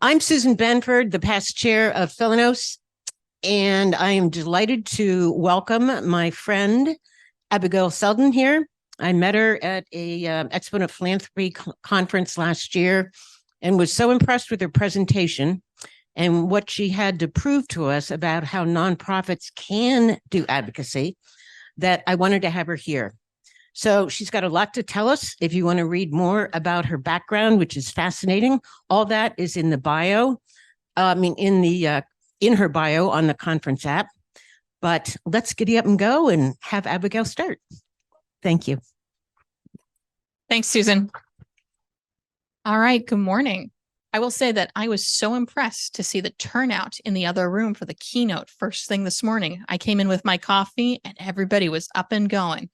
I'm Susan Benford, the past chair of Philanos, and I am delighted to welcome my friend, Abigail Seldin here. I met her at a Exponent Philanthropy conference last year and was so impressed with her presentation and what she had to prove to us about how nonprofits can do advocacy that I wanted to have her here. So she's got a lot to tell us. If you want to read more about her background, which is fascinating, all that is in the bio. In her bio on the conference app. But let's giddy up and go and have Abigail start. Thank you. Thanks, Susan. All right. Good morning. I will say that I was so impressed to see the turnout in the other room for the keynote first thing this morning. I came in with my coffee and everybody was up and going.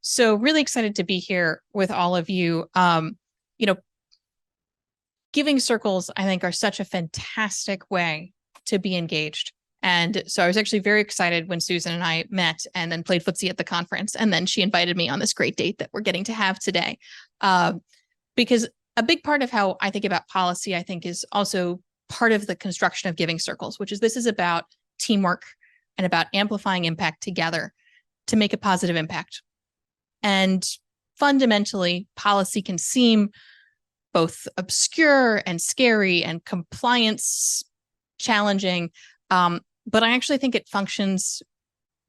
So really excited to be here with all of you. Giving circles, I think, are such a fantastic way to be engaged. And so I was actually very excited when Susan and I met and then played footsie at the conference. And then she invited me on this great date that we're getting to have today. Because a big part of how I think about policy, I think, is also part of the construction of giving circles, which is this is about teamwork and about amplifying impact together to make a positive impact. And fundamentally, policy can seem both obscure and scary and compliance challenging, but I actually think it functions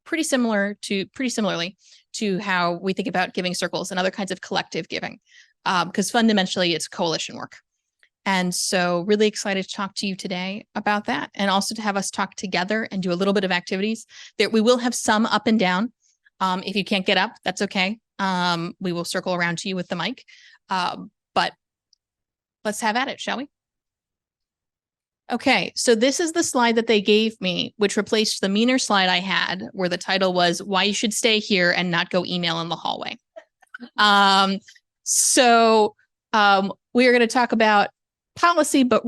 pretty similarly to how we think about giving circles and other kinds of collective giving, because fundamentally it's coalition work. And so really excited to talk to you today about that, and also to have us talk together and do a little bit of activities. That we will have some up and down. If you can't get up, that's okay. We will circle around to you with the mic, but let's have at it, shall we? Okay, so this is the slide that they gave me, which replaced the meaner slide I had, where the title was "Why You Should Stay Here and Not Go Email in the Hallway." We are going to talk about policy, but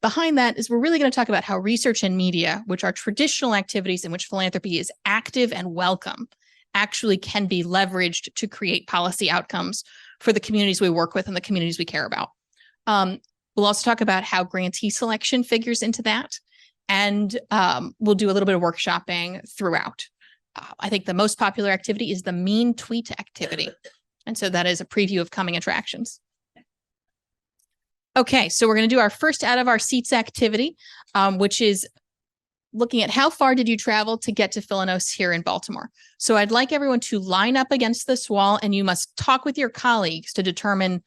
behind that is we're really going to talk about how research and media, which are traditional activities in which philanthropy is active and welcome, actually can be leveraged to create policy outcomes for the communities we work with and the communities we care about. We'll also talk about how grantee selection figures into that, and we'll do a little bit of workshopping throughout. I think the most popular activity is the mean tweet activity, and so that is a preview of coming attractions. Okay, so we're going to do our first out of our seats activity, which is looking at how far did you travel to get to Philanos here in Baltimore. So I'd like everyone to line up against this wall, and you must talk with your colleagues to determine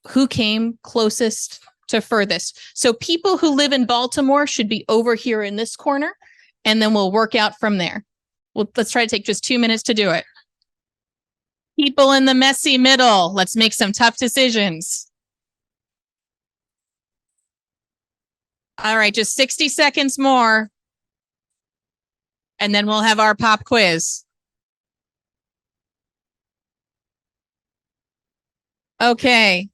who came closest to furthest. So people who live in Baltimore should be over here in this corner, and then we'll work out from there. Let's try to take just 2 minutes to do it. People in the messy middle, let's make some tough decisions. All right, just 60 seconds more, and then we'll have our pop quiz. Okay,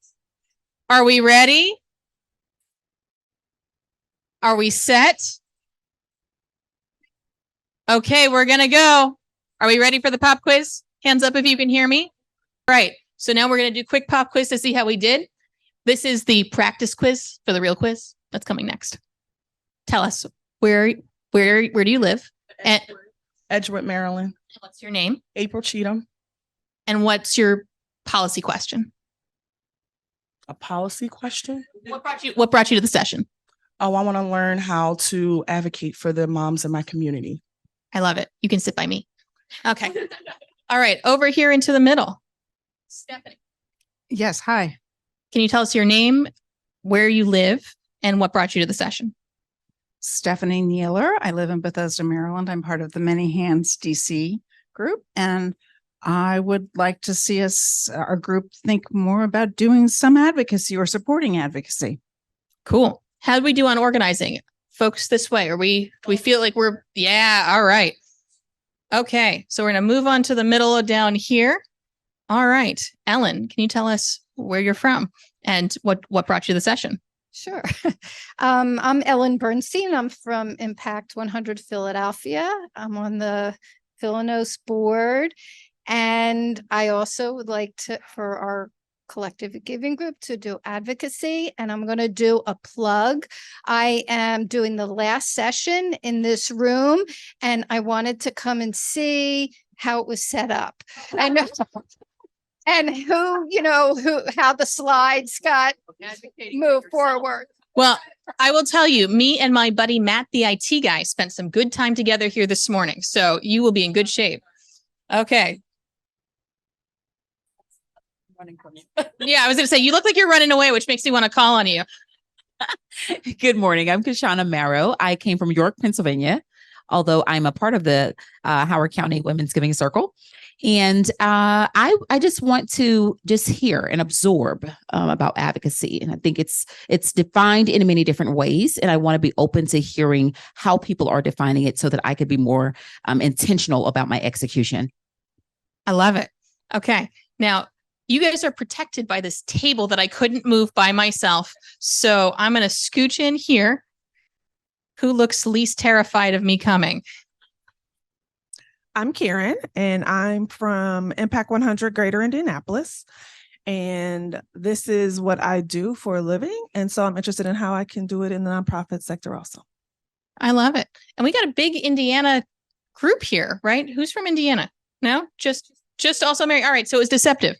are we ready? Are we set? Okay, we're gonna go. Are we ready for the pop quiz? Hands up if you can hear me. Right, so now we're gonna do quick pop quiz to see how we did. This is the practice quiz for the real quiz. That's coming next. Tell us, where do you live? Edgewood, Maryland. What's your name? April Cheatham. And what's your policy question? A policy question? What brought you to the session? Oh, I want to learn how to advocate for the moms in my community. I love it. You can sit by me. Okay. All right. Over here into the middle. Stephanie. Yes. Hi. Can you tell us your name, where you live, and what brought you to the session? Stephanie Nealer. I live in Bethesda, Maryland. I'm part of the Many Hands DC group, and I would like to see our group think more about doing some advocacy or supporting advocacy. Cool. How do we do on organizing? Folks this way? Do we feel like yeah, all right. Okay, so we're going to move on to the middle down here. All right, Ellen, can you tell us where you're from and what brought you to the session? Sure. I'm Ellen Bernstein. I'm from Impact 100 Philadelphia. I'm on the Philanos board. And I also would like to, for our collective giving group to do advocacy, and I'm going to do a plug. I am doing the last session in this room, and I wanted to come and see how it was set up. And and how the slides got moved forward. Well, I will tell you, me and my buddy Matt, the IT guy, spent some good time together here this morning. So you will be in good shape. Okay. Yeah, I was going to say, you look like you're running away, which makes me want to call on you. Good morning. I'm Kashana Marrow. I came from York, Pennsylvania, although I'm a part of the Howard County Women's Giving Circle. And I just want to just hear and absorb about advocacy. And I think it's defined in many different ways. And I want to be open to hearing how people are defining it so that I could be more intentional about my execution. I love it. Okay. Now, you guys are protected by this table that I couldn't move by myself. So I'm going to scooch in here. Who looks least terrified of me coming? I'm Karen, and I'm from Impact 100 Greater Indianapolis. And this is what I do for a living. And so I'm interested in how I can do it in the nonprofit sector also. I love it. And we got a big Indiana group here, right? Who's from Indiana? No, just also Mary. All right. So it's deceptive.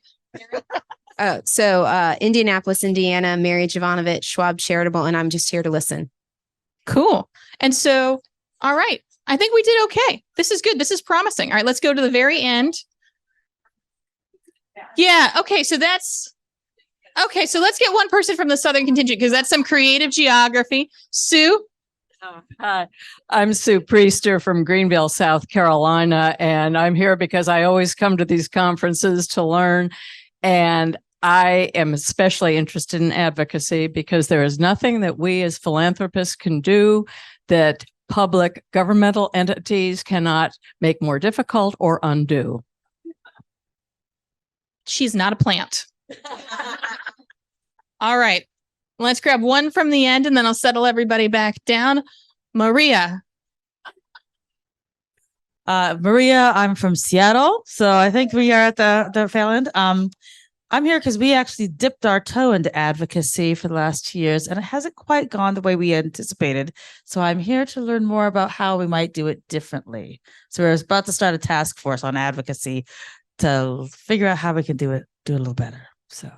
Indianapolis, Indiana, Mary Jovanovich, Schwab Charitable, and I'm just here to listen. Cool. And so, all right. I think we did okay. This is good. This is promising. All right, let's go to the very end. Yeah. Okay. So let's get one person from the Southern contingent because that's some creative geography. Sue. Hi, I'm Sue Priester from Greenville, South Carolina, and I'm here because I always come to these conferences to learn. And I am especially interested in advocacy because there is nothing that we as philanthropists can do that public governmental entities cannot make more difficult or undo. She's not a plant. All right. Let's grab one from the end and then I'll settle everybody back down. Maria. Maria, I'm from Seattle. So I think we are at the tail end. I'm here because we actually dipped our toe into advocacy for the last 2 years, and it hasn't quite gone the way we anticipated. So I'm here to learn more about how we might do it differently. So we're about to start a task force on advocacy to figure out how we can do it a little better. So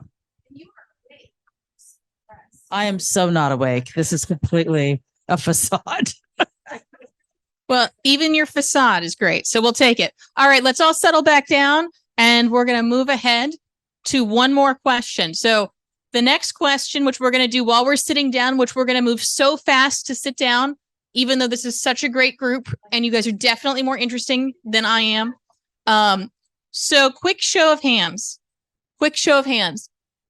I am so not awake. This is completely a facade. Well, even your facade is great. So we'll take it. All right, let's all settle back down and we're going to move ahead to one more question. So the next question, which we're going to do while we're sitting down, which we're going to move so fast to sit down, even though this is such a great group and you guys are definitely more interesting than I am. So quick show of hands.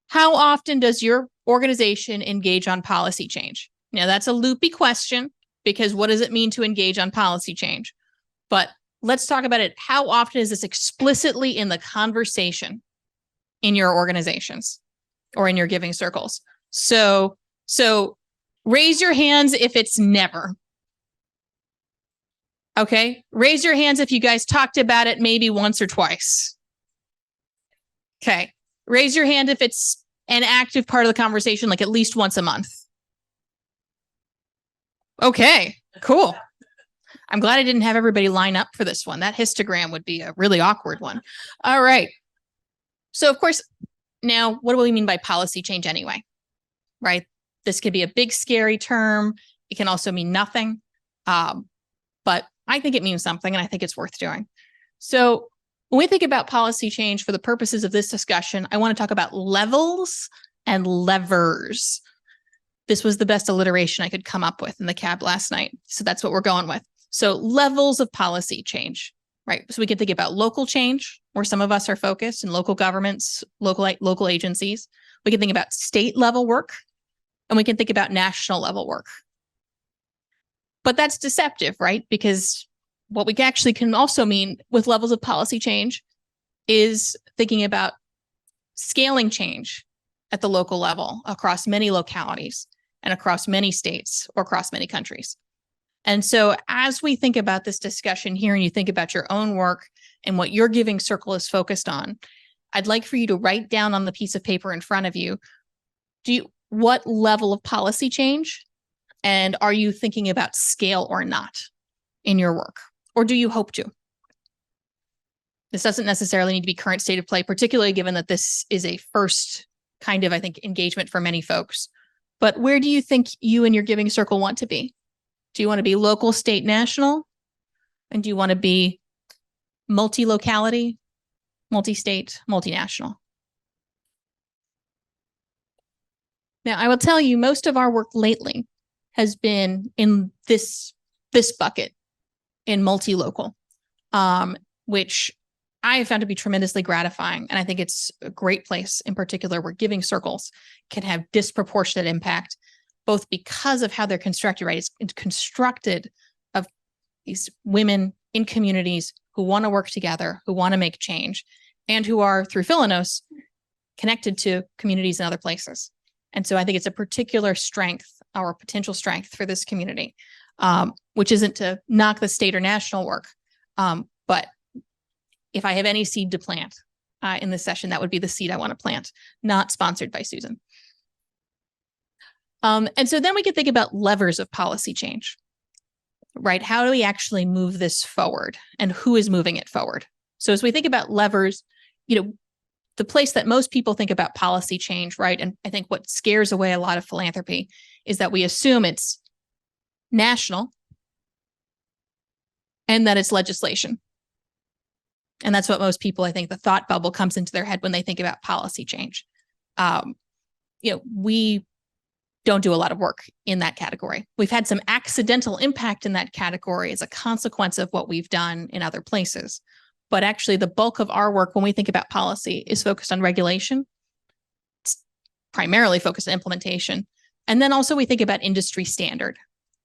How often does your organization engage on policy change? Now that's a loopy question because what does it mean to engage on policy change? But let's talk about it. How often is this explicitly in the conversation in your organizations or in your giving circles? So raise your hands if it's never. Okay. Raise your hands if you guys talked about it maybe once or twice. Okay. Raise your hand if it's an active part of the conversation, like at least once a month. Okay, cool. I'm glad I didn't have everybody line up for this one. That histogram would be a really awkward one. All right. So of course, now what do we mean by policy change anyway? Right? This could be a big, scary term. It can also mean nothing. But I think it means something and I think it's worth doing. So when we think about policy change for the purposes of this discussion, I want to talk about levels and levers. This was the best alliteration I could come up with in the cab last night. So that's what we're going with. So levels of policy change, right? So we can think about local change, where some of us are focused in local governments, local agencies. We can think about state level work, and we can think about national level work. But that's deceptive, right? Because what we actually can also mean with levels of policy change is thinking about scaling change at the local level across many localities and across many states or across many countries. And so as we think about this discussion here and you think about your own work and what your giving circle is focused on, I'd like for you to write down on the piece of paper in front of you, what level of policy change, and are you thinking about scale or not in your work? Or do you hope to? This doesn't necessarily need to be current state of play, particularly given that this is a first kind of, I think, engagement for many folks. But where do you think you and your giving circle want to be? Do you want to be local, state, national? And do you want to be multi-locality, multi-state, multinational? Now, I will tell you, most of our work lately has been in this bucket, in multi-local, which I have found to be tremendously gratifying. And I think it's a great place in particular where giving circles can have disproportionate impact, both because of how they're constructed, right? It's constructed of these women in communities who want to work together, who want to make change, and who are, through Philanos, connected to communities in other places. And so I think it's a particular strength, our potential strength for this community, which isn't to knock the state or national work, but if I have any seed to plant in this session, that would be the seed I want to plant, not sponsored by Susan. And so then we can think about levers of policy change, right? How do we actually move this forward, and who is moving it forward? So as we think about levers, the place that most people think about policy change, right? And I think what scares away a lot of philanthropy is that we assume it's national and that it's legislation. And that's what most people, I think, the thought bubble comes into their head when they think about policy change. We don't do a lot of work in that category. We've had some accidental impact in that category as a consequence of what we've done in other places. But actually, the bulk of our work when we think about policy is focused on regulation. It's primarily focused on implementation. And then also we think about industry standard,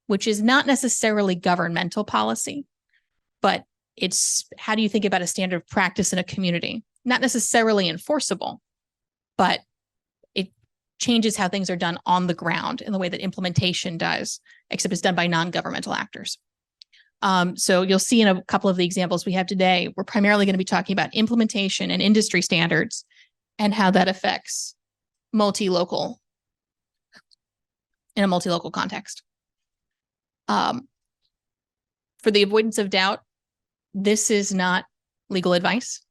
which is not necessarily governmental policy, but it's how do you think about a standard of practice in a community? Not necessarily enforceable, but it changes how things are done on the ground in the way that implementation does, except it's done by non-governmental actors. So you'll see in a couple of the examples we have today, we're primarily going to be talking about implementation and industry standards and how that affects in a multi-local context. For the avoidance of doubt, this is not legal advice.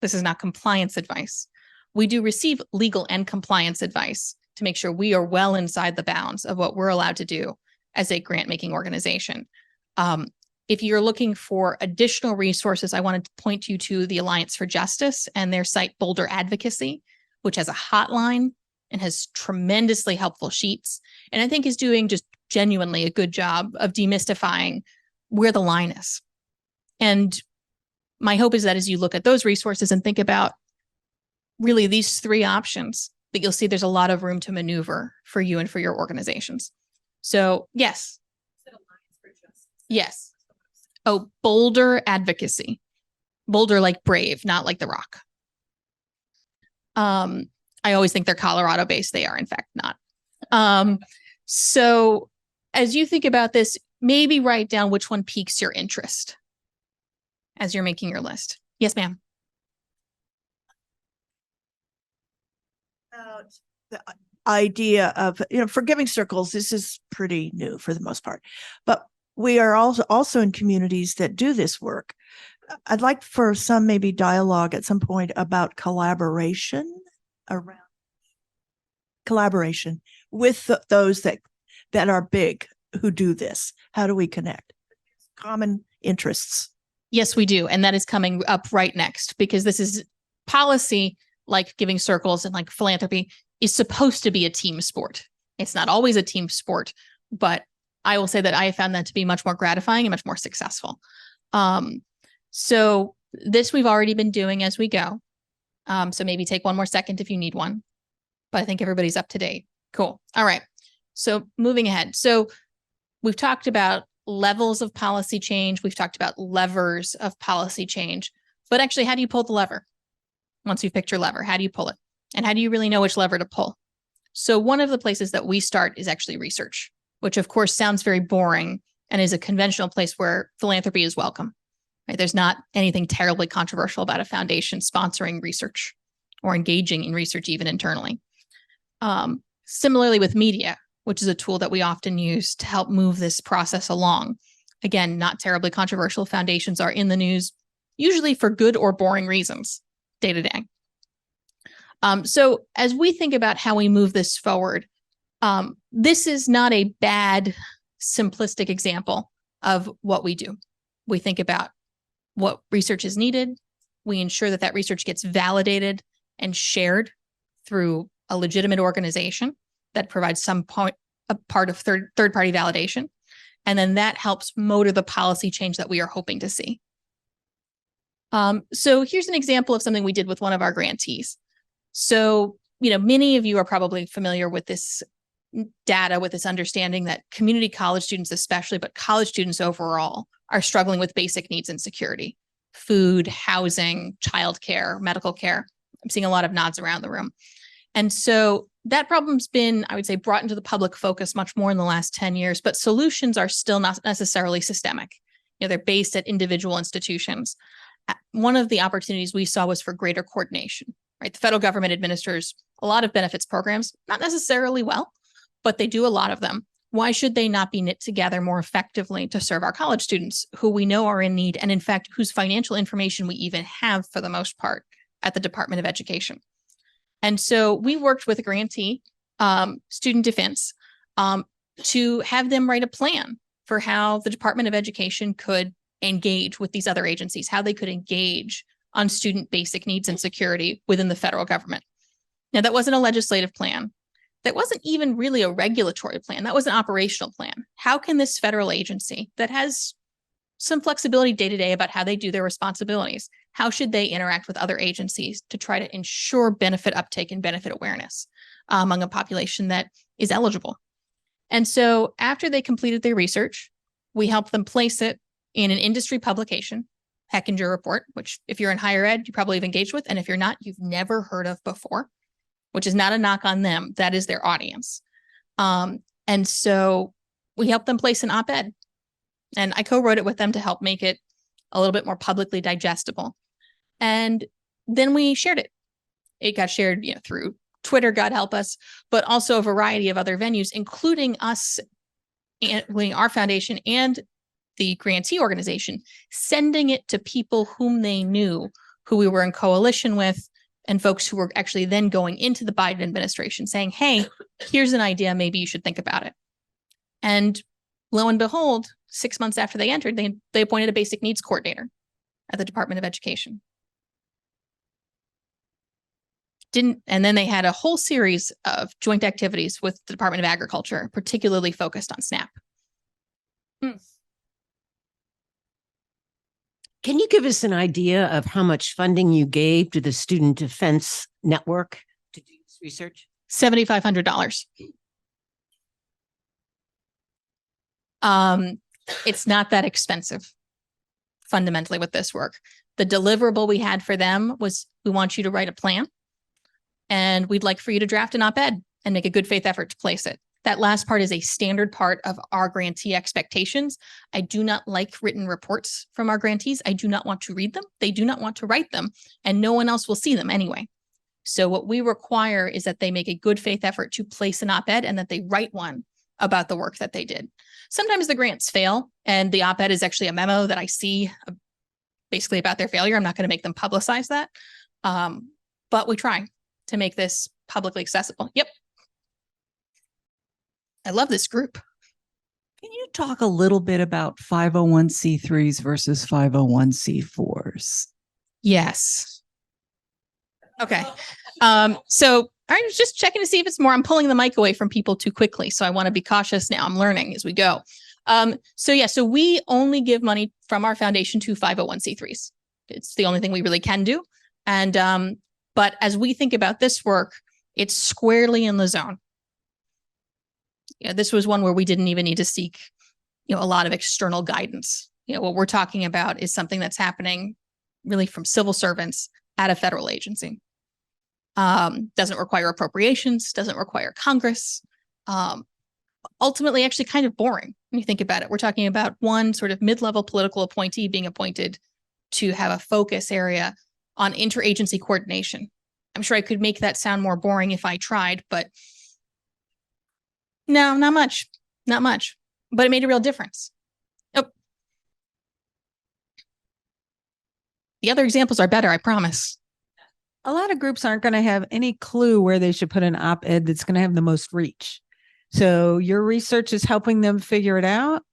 This is not compliance advice. We do receive legal and compliance advice to make sure we are well inside the bounds of what we're allowed to do as a grant-making organization. If you're looking for additional resources, I wanted to point you to the Alliance for Justice and their site Boulder Advocacy, which has a hotline and has tremendously helpful sheets. And I think is doing just genuinely a good job of demystifying where the line is. And my hope is that as you look at those resources and think about really these three options, that you'll see there's a lot of room to maneuver for you and for your organizations. So yes. Yes. Oh, Boulder Advocacy. Boulder like brave, not like the rock. I always think they're Colorado based. They are in fact not. So as you think about this, maybe write down which one piques your interest as you're making your list. Yes, ma'am. About the idea of, for giving circles, this is pretty new for the most part, but we are also in communities that do this work. I'd like for some maybe dialogue at some point about collaboration with those that are big who do this. How do we connect? Common interests. Yes, we do. And that is coming up right next, because this is policy, like giving circles and like philanthropy, is supposed to be a team sport. It's not always a team sport, but I will say that I found that to be much more gratifying and much more successful. So this we've already been doing as we go. So maybe take one more second if you need one, but I think everybody's up to date. Cool. All right. So moving ahead. So we've talked about levels of policy change. We've talked about levers of policy change, but actually, how do you pull the lever? Once you've picked your lever, how do you pull it? And how do you really know which lever to pull? So one of the places that we start is actually research, which of course sounds very boring and is a conventional place where philanthropy is welcome. Right? There's not anything terribly controversial about a foundation sponsoring research. or engaging in research even internally. Similarly with media, which is a tool that we often use to help move this process along. Again, not terribly controversial. Foundations are in the news, usually for good or boring reasons, day to day. So as we think about how we move this forward, this is not a bad, simplistic example of what we do. We think about what research is needed. We ensure that that research gets validated and shared through a legitimate organization that provides a part of third-party validation. And then that helps motor the policy change that we are hoping to see. So here's an example of something we did with one of our grantees. So, many of you are probably familiar with this data, with this understanding that community college students especially, but college students overall, are struggling with basic needs and security: food, housing, childcare, medical care. I'm seeing a lot of nods around the room. And so that problem's been, I would say, brought into the public focus much more in the last 10 years, but solutions are still not necessarily systemic. They're based at individual institutions. One of the opportunities we saw was for greater coordination, right? The federal government administers a lot of benefits programs, not necessarily well, but they do a lot of them. Why should they not be knit together more effectively to serve our college students who we know are in need, and in fact, whose financial information we even have for the most part at the Department of Education? And so we worked with a grantee, Student Defense, to have them write a plan for how the Department of Education could engage with these other agencies, how they could engage on student basic needs and security within the federal government. Now, that wasn't a legislative plan. That wasn't even really a regulatory plan. That was an operational plan. How can this federal agency that has some flexibility day to day about how they do their responsibilities, how should they interact with other agencies to try to ensure benefit uptake and benefit awareness among a population that is eligible? And so after they completed their research, we helped them place it in an industry publication, Hechinger Report, which if you're in higher ed, you probably have engaged with. And if you're not, you've never heard of before, which is not a knock on them. That is their audience. And so we helped them place an op-ed. And I co-wrote it with them to help make it a little bit more publicly digestible. And then we shared it. It got shared, through Twitter, God help us, but also a variety of other venues, including us, including our foundation and the grantee organization, sending it to people whom they knew, who we were in coalition with, and folks who were actually then going into the Biden administration saying, hey, here's an idea, maybe you should think about it. And lo and behold, 6 months after they entered, they appointed a basic needs coordinator at the Department of Education. And then they had a whole series of joint activities with the Department of Agriculture, particularly focused on SNAP. Can you give us an idea of how much funding you gave to the Student Defense Network to do this research? $7,500. It's not that expensive, fundamentally, with this work. The deliverable we had for them was, we want you to write a plan, and we'd like for you to draft an op-ed and make a good faith effort to place it. That last part is a standard part of our grantee expectations. I do not like written reports from our grantees. I do not want to read them. They do not want to write them, and no one else will see them anyway. So what we require is that they make a good faith effort to place an op-ed and that they write one about the work that they did. Sometimes the grants fail, and the op-ed is actually a memo that I see basically about their failure. I'm not going to make them publicize that, but we try to make this publicly accessible. Yep. I love this group. Can you talk a little bit about 501c3s versus 501c4s? Yes. Okay. So I was just checking to see if it's more. I'm pulling the mic away from people too quickly, so I want to be cautious now. I'm learning as we go. So we only give money from our foundation to 501c3s. It's the only thing we really can do. And but as we think about this work, it's squarely in the zone. This was one where we didn't even need to seek, a lot of external guidance. What we're talking about is something that's happening really from civil servants at a federal agency. Doesn't require appropriations, doesn't require Congress. Ultimately, actually kind of boring when you think about it. We're talking about one sort of mid-level political appointee being appointed to have a focus area on interagency coordination. I'm sure I could make that sound more boring if I tried, but no, not much, but it made a real difference. Oh, the other examples are better, I promise. A lot of groups aren't going to have any clue where they should put an op-ed that's going to have the most reach. So your research is helping them figure it out,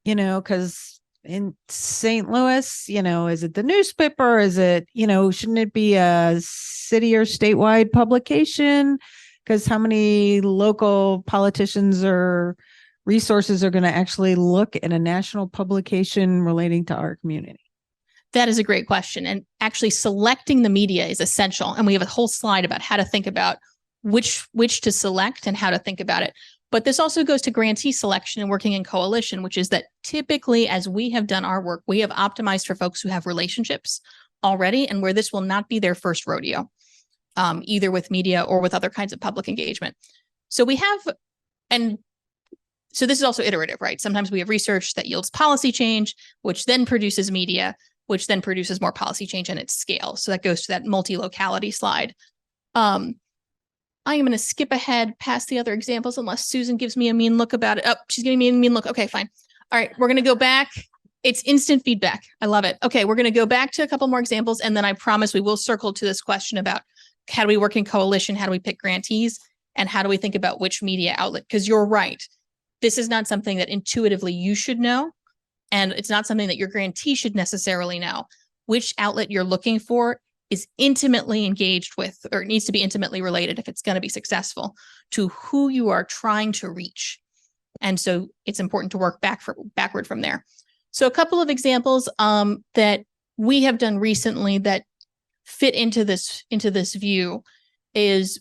because in St. Louis, is it the newspaper? Is it, shouldn't it be a city or statewide publication? Because how many local politicians or resources are going to actually look at a national publication relating to our community? That is a great question. And actually selecting the media is essential. And we have a whole slide about how to think about which to select and how to think about it. But this also goes to grantee selection and working in coalition, which is that typically as we have done our work, we have optimized for folks who have relationships already and where this will not be their first rodeo, either with media or with other kinds of public engagement. So we have, and so this is also iterative, right? Sometimes we have research that yields policy change, which then produces media, which then produces more policy change and its scale. So that goes to that multi-locality slide. I am going to skip ahead past the other examples unless Susan gives me a mean look about it. Oh, she's giving me a mean look. Okay, fine. All right, we're going to go back. It's instant feedback. I love it. Okay, we're going to go back to a couple more examples, and then I promise we will circle to this question about how do we work in coalition, how do we pick grantees, and how do we think about which media outlet? Because you're right. This is not something that intuitively you should know, and it's not something that your grantee should necessarily know. Which outlet you're looking for is intimately engaged with, or needs to be intimately related if it's going to be successful, to who you are trying to reach. And so it's important to work backward from there. So a couple of examples that we have done recently that fit into this view is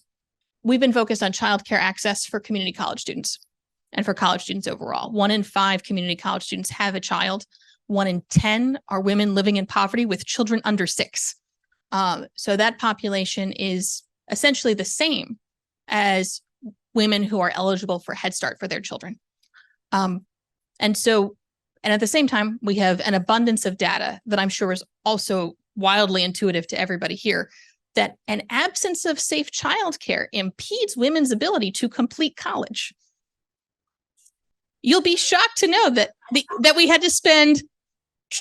we've been focused on childcare access for community college students and for college students overall. 1 in 5 community college students have a child. 1 in 10 are women living in poverty with children under 6. So that population is essentially the same as women who are eligible for Head Start for their children. And at the same time, we have an abundance of data that I'm sure is also wildly intuitive to everybody here, that an absence of safe childcare impedes women's ability to complete college. You'll be shocked to know that we had to spend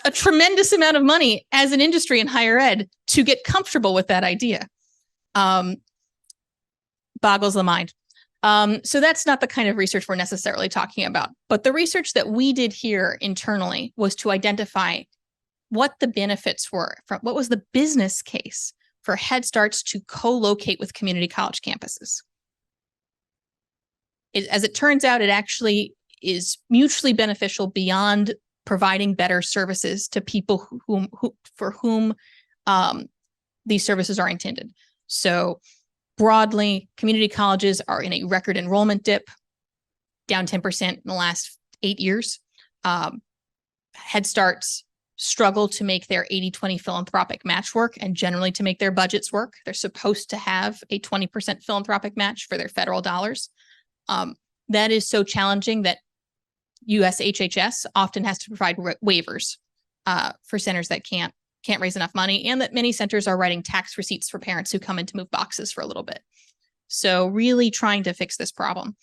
a tremendous amount of money as an industry in higher ed to get comfortable with that idea. Boggles the mind. So that's not the kind of research we're necessarily talking about. But the research that we did here internally was to identify what the benefits were, what was the business case for Head Starts to co-locate with community college campuses. As it turns out, it actually is mutually beneficial beyond providing better services to people for whom these services are intended. So broadly, community colleges are in a record enrollment dip, down 10% in the last 8 years. Head Starts struggle to make their 80-20 philanthropic match work and generally to make their budgets work. They're supposed to have a 20% philanthropic match for their federal dollars. That is so challenging that US HHS often has to provide waivers for centers that can't raise enough money, and that many centers are writing tax receipts for parents who come in to move boxes for a little bit. So really trying to fix this problem.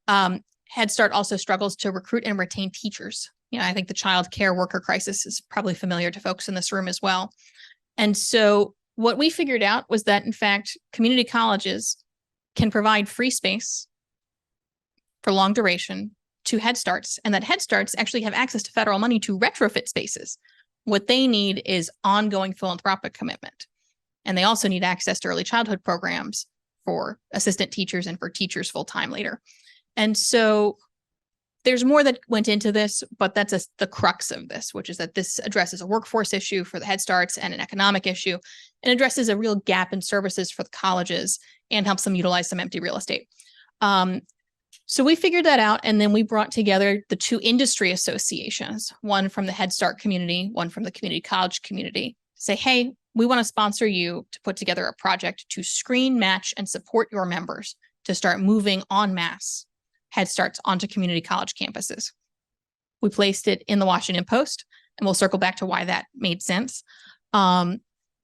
Head Start also struggles to recruit and retain teachers. I think the child care worker crisis is probably familiar to folks in this room as well. And so what we figured out was that, in fact, community colleges can provide free space for long duration to Head Starts, and that Head Starts actually have access to federal money to retrofit spaces. What they need is ongoing philanthropic commitment. And they also need access to early childhood programs for assistant teachers and for teachers full-time later. And so there's more that went into this, but that's the crux of this, which is that this addresses a workforce issue for the Head Starts and an economic issue, and addresses a real gap in services for the colleges and helps them utilize some empty real estate. So we figured that out, and then we brought together the 2 industry associations, one from the Head Start community, one from the community college community, to say, hey, we want to sponsor you to put together a project to screen, match, and support your members to start moving en masse Head Starts onto community college campuses. We placed it in the Washington Post, and we'll circle back to why that made sense.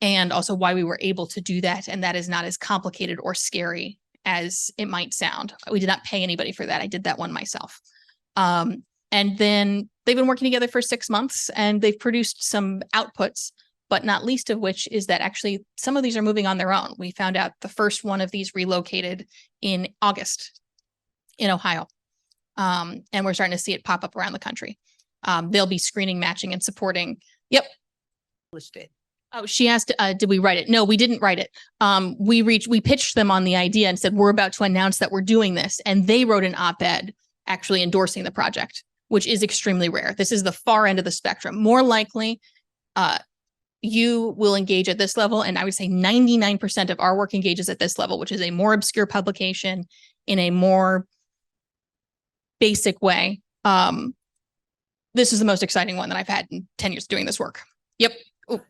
and also why we were able to do that. And that is not as complicated or scary as it might sound. We did not pay anybody for that. I did that one myself. And then they've been working together for 6 months and they've produced some outputs, but not least of which is that actually some of these are moving on their own. We found out the first one of these relocated in August in Ohio. And we're starting to see it pop up around the country. They'll be screening, matching, and supporting. Yep. Oh, she asked, did we write it? No, we didn't write it. We pitched them on the idea and said, we're about to announce that we're doing this. And they wrote an op-ed actually endorsing the project, which is extremely rare. This is the far end of the spectrum. More likely, you will engage at this level. And I would say 99% of our work engages at this level, which is a more obscure publication in a more basic way. This is the most exciting one that I've had in 10 years doing this work. Yep. Ooh.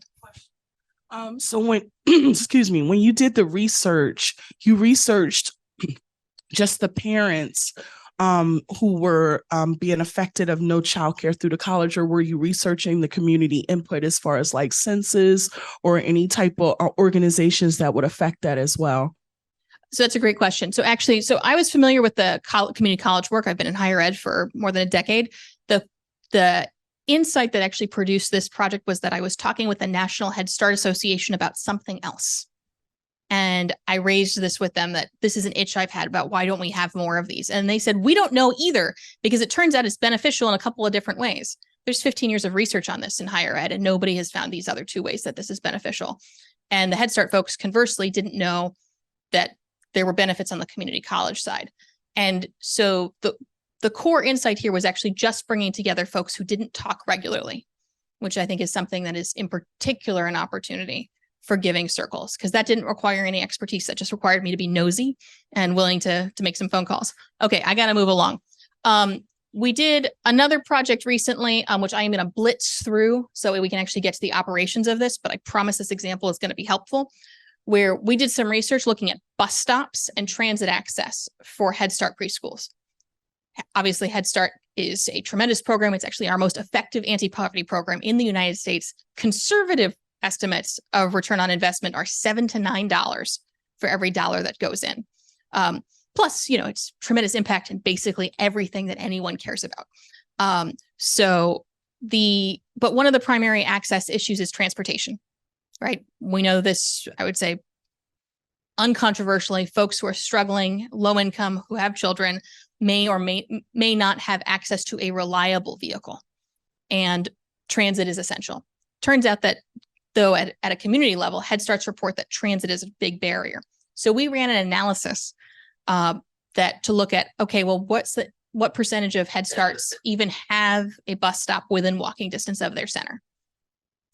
So when, excuse me, when you did the research, you researched just the parents who were being affected of no childcare through the college, or were you researching the community input as far as like census or any type of organizations that would affect that as well? So that's a great question. So actually, I was familiar with the community college work. I've been in higher ed for more than a decade. The insight that actually produced this project was that I was talking with the National Head Start Association about something else. And I raised this with them that this is an itch I've had about why don't we have more of these? And they said, we don't know either, because it turns out it's beneficial in a couple of different ways. There's 15 years of research on this in higher ed, and nobody has found these other 2 ways that this is beneficial. And the Head Start folks, conversely, didn't know that there were benefits on the community college side. And so the core insight here was actually just bringing together folks who didn't talk regularly, which I think is something that is in particular an opportunity for giving circles, because that didn't require any expertise. That just required me to be nosy and willing to make some phone calls. Okay, I got to move along. We did another project recently, which I am going to blitz through so we can actually get to the operations of this, but I promise this example is going to be helpful, where we did some research looking at bus stops and transit access for Head Start preschools. Obviously, Head Start is a tremendous program. It's actually our most effective anti-poverty program in the United States. Conservative estimates of return on investment are $7 to $9 for every dollar that goes in. Plus, it's tremendous impact in basically everything that anyone cares about. But one of the primary access issues is transportation, right? We know this, I would say, uncontroversially, folks who are struggling, low income, who have children, may or may not have access to a reliable vehicle, and transit is essential. Turns out that though at a community level, Head Starts report that transit is a big barrier. So we ran an analysis that to look at, okay, well, what percentage of Head Starts even have a bus stop within walking distance of their center?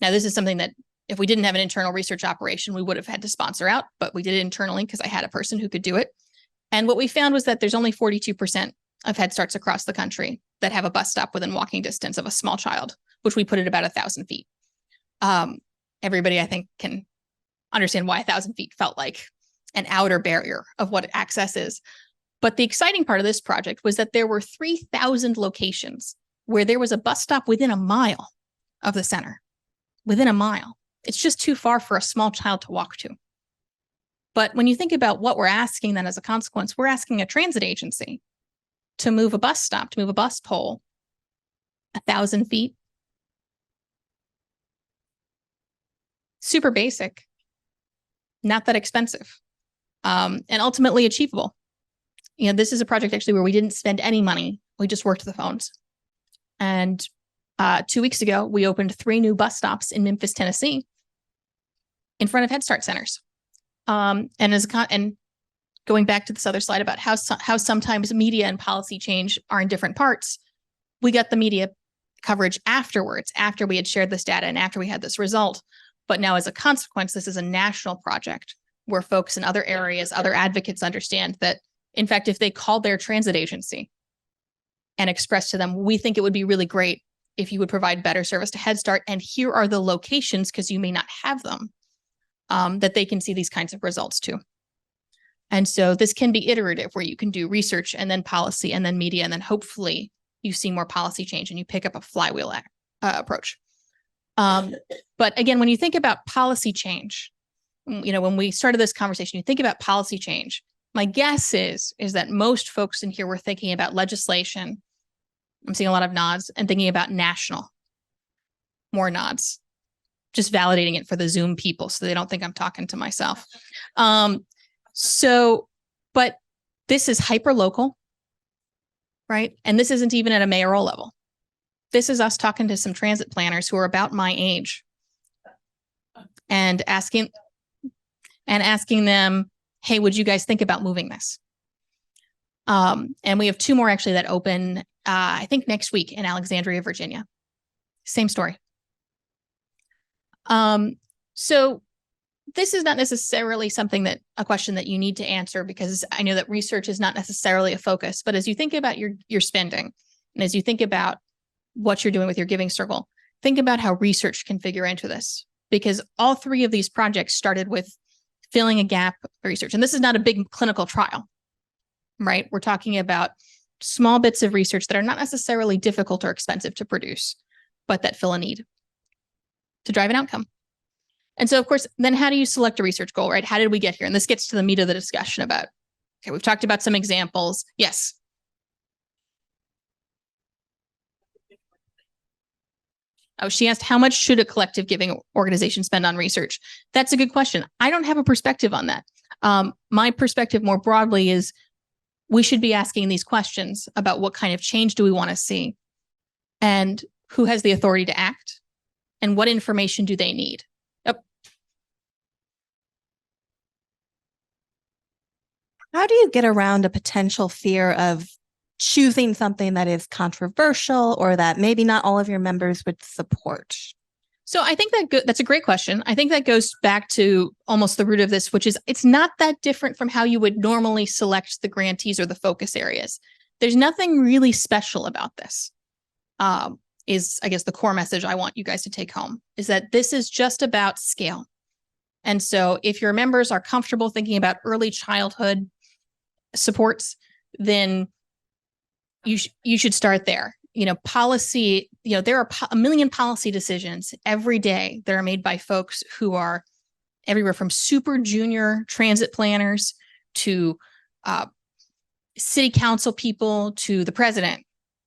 Now, this is something that if we didn't have an internal research operation, we would have had to sponsor out, but we did it internally because I had a person who could do it. And what we found was that there's only 42% of Head Starts across the country that have a bus stop within walking distance of a small child, which we put at about 1,000 feet. Everybody, I think, can understand why 1,000 feet felt like an outer barrier of what access is. But the exciting part of this project was that there were 3,000 locations where there was a bus stop within a mile of the center. Within a mile. It's just too far for a small child to walk to. But when you think about what we're asking then as a consequence, we're asking a transit agency to move a bus stop, to move a bus pole 1,000 feet. Super basic, not that expensive, and ultimately achievable. This is a project actually where we didn't spend any money. We just worked the phones. And 2 weeks ago, we opened 3 new bus stops in Memphis, Tennessee, in front of Head Start centers. And going back to this other slide about how sometimes media and policy change are in different parts, we got the media coverage afterwards, after we had shared this data and after we had this result. But now as a consequence, this is a national project where folks in other areas, other advocates understand that, in fact, if they called their transit agency and expressed to them, we think it would be really great if you would provide better service to Head Start, and here are the locations, because you may not have them, that they can see these kinds of results too. And so this can be iterative, where you can do research and then policy and then media, and then hopefully you see more policy change and you pick up a flywheel approach. But again, when you think about policy change, when we started this conversation, you think about policy change. My guess is that most folks in here were thinking about legislation. I'm seeing a lot of nods, and thinking about national. More nods. Just validating it for the Zoom people so they don't think I'm talking to myself. But this is hyper local, right? And this isn't even at a mayoral level. This is us talking to some transit planners who are about my age and asking them, hey, would you guys think about moving this? And we have 2 more actually that open, I think next week in Alexandria, Virginia. Same story. So this is not necessarily a question that you need to answer, because I know that research is not necessarily a focus, but as you think about your spending, and as you think about what you're doing with your giving circle, think about how research can figure into this, because all 3 of these projects started with filling a gap of research. And this is not a big clinical trial, right? We're talking about small bits of research that are not necessarily difficult or expensive to produce, but that fill a need to drive an outcome. And so, of course, then how do you select a research goal, right? How did we get here? And this gets to the meat of the discussion about, okay, we've talked about some examples. Yes. Oh, she asked, how much should a collective giving organization spend on research? That's a good question. I don't have a perspective on that. My perspective more broadly is we should be asking these questions about what kind of change do we want to see, and who has the authority to act, and what information do they need? Yep. How do you get around a potential fear of choosing something that is controversial or that maybe not all of your members would support? So I think that's a great question. I think that goes back to almost the root of this, which is it's not that different from how you would normally select the grantees or the focus areas. There's nothing really special about this. Is I guess the core message I want you guys to take home, is that this is just about scale. And so if your members are comfortable thinking about early childhood supports, then you should start there. Policy, there are a million policy decisions every day that are made by folks who are everywhere from super junior transit planners to city council people to the president.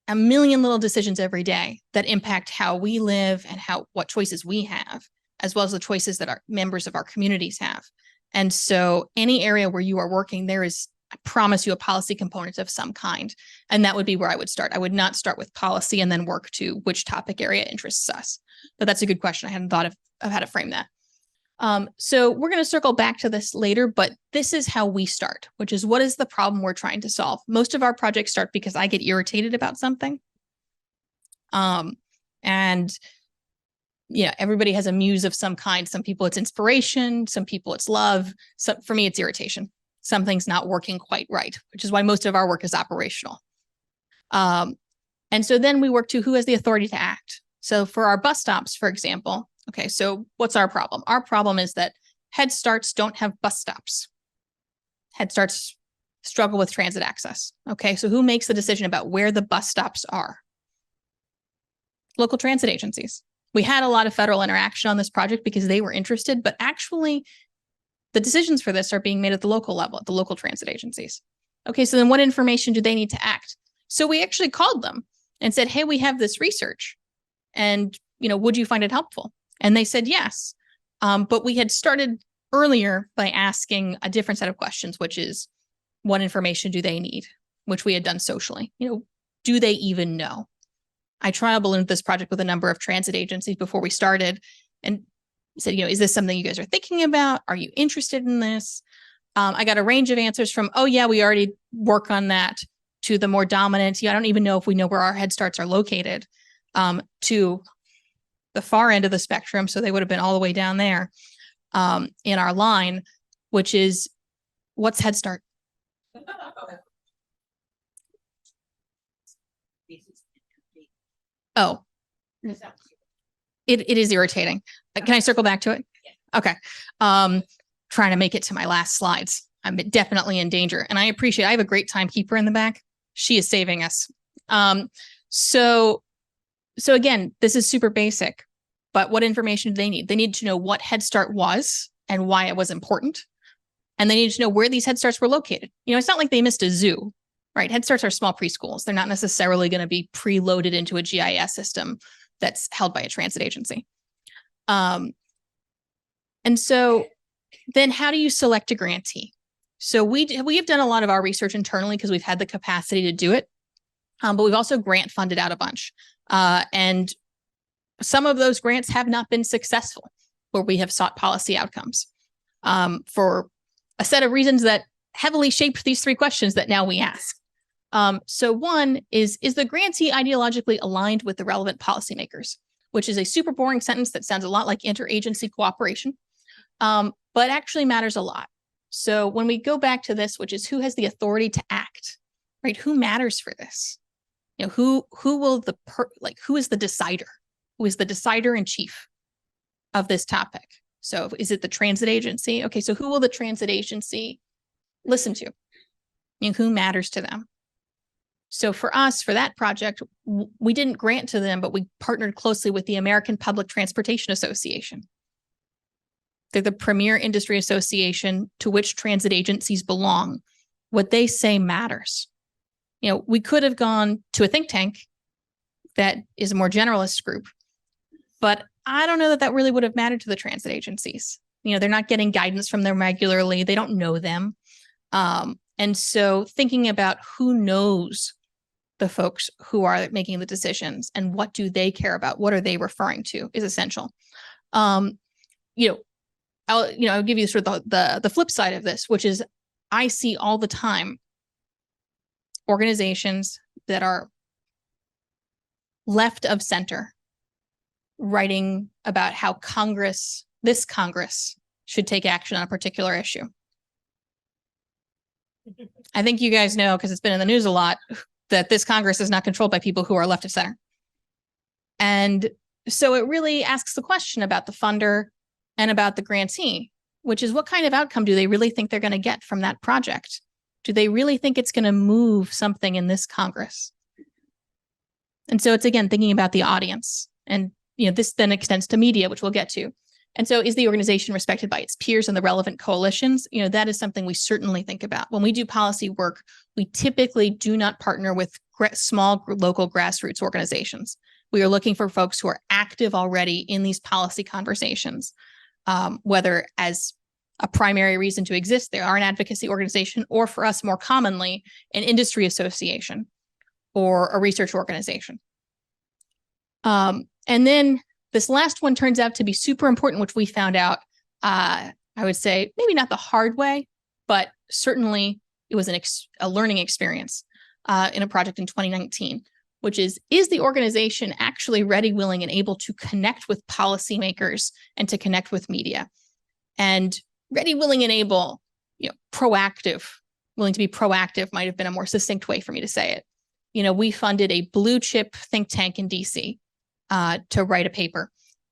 A million little decisions every day that impact how we live and what choices we have, as well as the choices that our members of our communities have. And so any area where you are working, there is, I promise you, a policy component of some kind. And that would be where I would start. I would not start with policy and then work to which topic area interests us. But that's a good question. I hadn't thought of how to frame that. So we're going to circle back to this later, but this is how we start, which is what is the problem we're trying to solve? Most of our projects start because I get irritated about something. Everybody has a muse of some kind. Some people it's inspiration, some people it's love. So for me, it's irritation. Something's not working quite right, which is why most of our work is operational. And so then we work to who has the authority to act. So for our bus stops, for example, okay, so what's our problem? Our problem is that Head Starts don't have bus stops. Head Starts struggle with transit access. Okay, so who makes the decision about where the bus stops are? Local transit agencies. We had a lot of federal interaction on this project because they were interested, but actually the decisions for this are being made at the local level, at the local transit agencies. Okay, so then what information do they need to act? So we actually called them and said, hey, we have this research and, would you find it helpful? And they said yes. But we had started earlier by asking a different set of questions, which is what information do they need, which we had done socially. Do they even know? I trial ballooned this project with a number of transit agencies before we started and said, is this something you guys are thinking about? Are you interested in this? I got a range of answers from, oh yeah, we already work on that, to the more dominant, I don't even know if we know where our Head Starts are located, to the far end of the spectrum. So they would have been all the way down there in our line, which is what's Head Start? Oh, it is irritating. Can I circle back to it? Okay. Trying to make it to my last slides. I'm definitely in danger. And I have a great timekeeper in the back. She is saving us. So again, this is super basic. But what information do they need? They need to know what Head Start was and why it was important. And they needed to know where these Head Starts were located. It's not like they missed a zoo, right? Head Starts are small preschools. They're not necessarily going to be preloaded into a GIS system that's held by a transit agency. And so then how do you select a grantee? So we have done a lot of our research internally because we've had the capacity to do it. But we've also grant funded out a bunch. And some of those grants have not been successful where we have sought policy outcomes for a set of reasons that heavily shaped these three questions that now we ask. So one is the grantee ideologically aligned with the relevant policymakers, which is a super boring sentence that sounds a lot like interagency cooperation, but actually matters a lot. So when we go back to this, which is who has the authority to act, right? Who matters for this? Who is the decider? Who is the decider in chief of this topic? So is it the transit agency? Okay, so who will the transit agency listen to? Who matters to them? So for us, for that project, we didn't grant to them, but we partnered closely with the American Public Transportation Association. They're the premier industry association to which transit agencies belong. What they say matters. We could have gone to a think tank that is a more generalist group, but I don't know that that really would have mattered to the transit agencies. They're not getting guidance from them regularly. They don't know them. And so thinking about who knows the folks who are making the decisions and what do they care about, what are they referring to, is essential. I'll give you sort of the flip side of this, which is I see all the time organizations that are left of center writing about how this Congress should take action on a particular issue. I think you guys know, because it's been in the news a lot, that this Congress is not controlled by people who are left of center. And so it really asks the question about the funder and about the grantee, which is what kind of outcome do they really think they're going to get from that project? Do they really think it's going to move something in this Congress? And so it's, again, thinking about the audience. And this then extends to media, which we'll get to. And so is the organization respected by its peers and the relevant coalitions? That is something we certainly think about. When we do policy work, we typically do not partner with small local grassroots organizations. We are looking for folks who are active already in these policy conversations, whether as a primary reason to exist, they are an advocacy organization, or for us more commonly, an industry association or a research organization. And then this last one turns out to be super important, which we found out, I would say, maybe not the hard way, but certainly it was a learning experience in a project in 2019, which is the organization actually ready, willing, and able to connect with policymakers and to connect with media? And ready, willing, and able, proactive, willing to be proactive might have been a more succinct way for me to say it. We funded a blue chip think tank in DC to write a paper,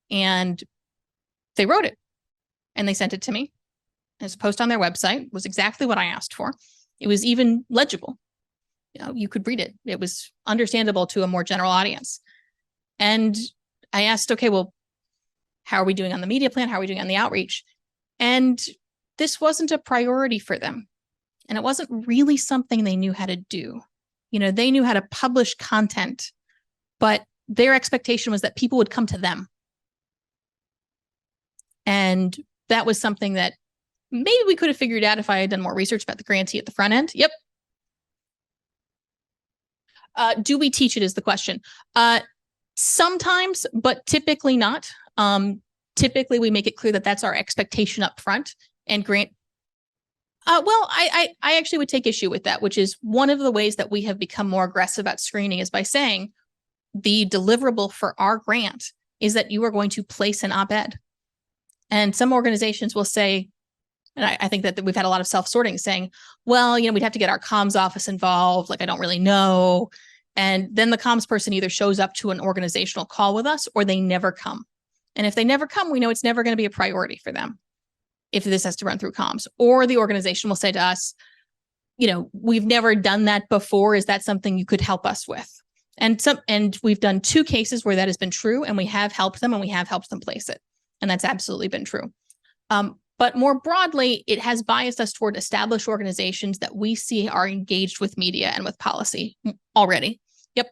and they wrote it and they sent it to me. It's a post on their website. It was exactly what I asked for. It was even legible. You could read it. It was understandable to a more general audience. And I asked, okay, well, how are we doing on the media plan? How are we doing on the outreach? And this wasn't a priority for them. And it wasn't really something they knew how to do. They knew how to publish content, but their expectation was that people would come to them. And that was something that maybe we could have figured out if I had done more research about the grantee at the front end. Yep. Do we teach it is the question. Sometimes, but typically not. Typically, we make it clear that that's our expectation up front. And I actually would take issue with that, which is one of the ways that we have become more aggressive at screening is by saying the deliverable for our grant is that you are going to place an op-ed. And some organizations will say, and I think that we've had a lot of self-sorting saying, well, we'd have to get our comms office involved. Like, I don't really know. And then the comms person either shows up to an organizational call with us or they never come. And if they never come, we know it's never going to be a priority for them if this has to run through comms. Or the organization will say to us, we've never done that before. Is that something you could help us with? And we've done 2 cases where that has been true, and we have helped them place it. And that's absolutely been true. But more broadly, it has biased us toward established organizations that we see are engaged with media and with policy already. Yep.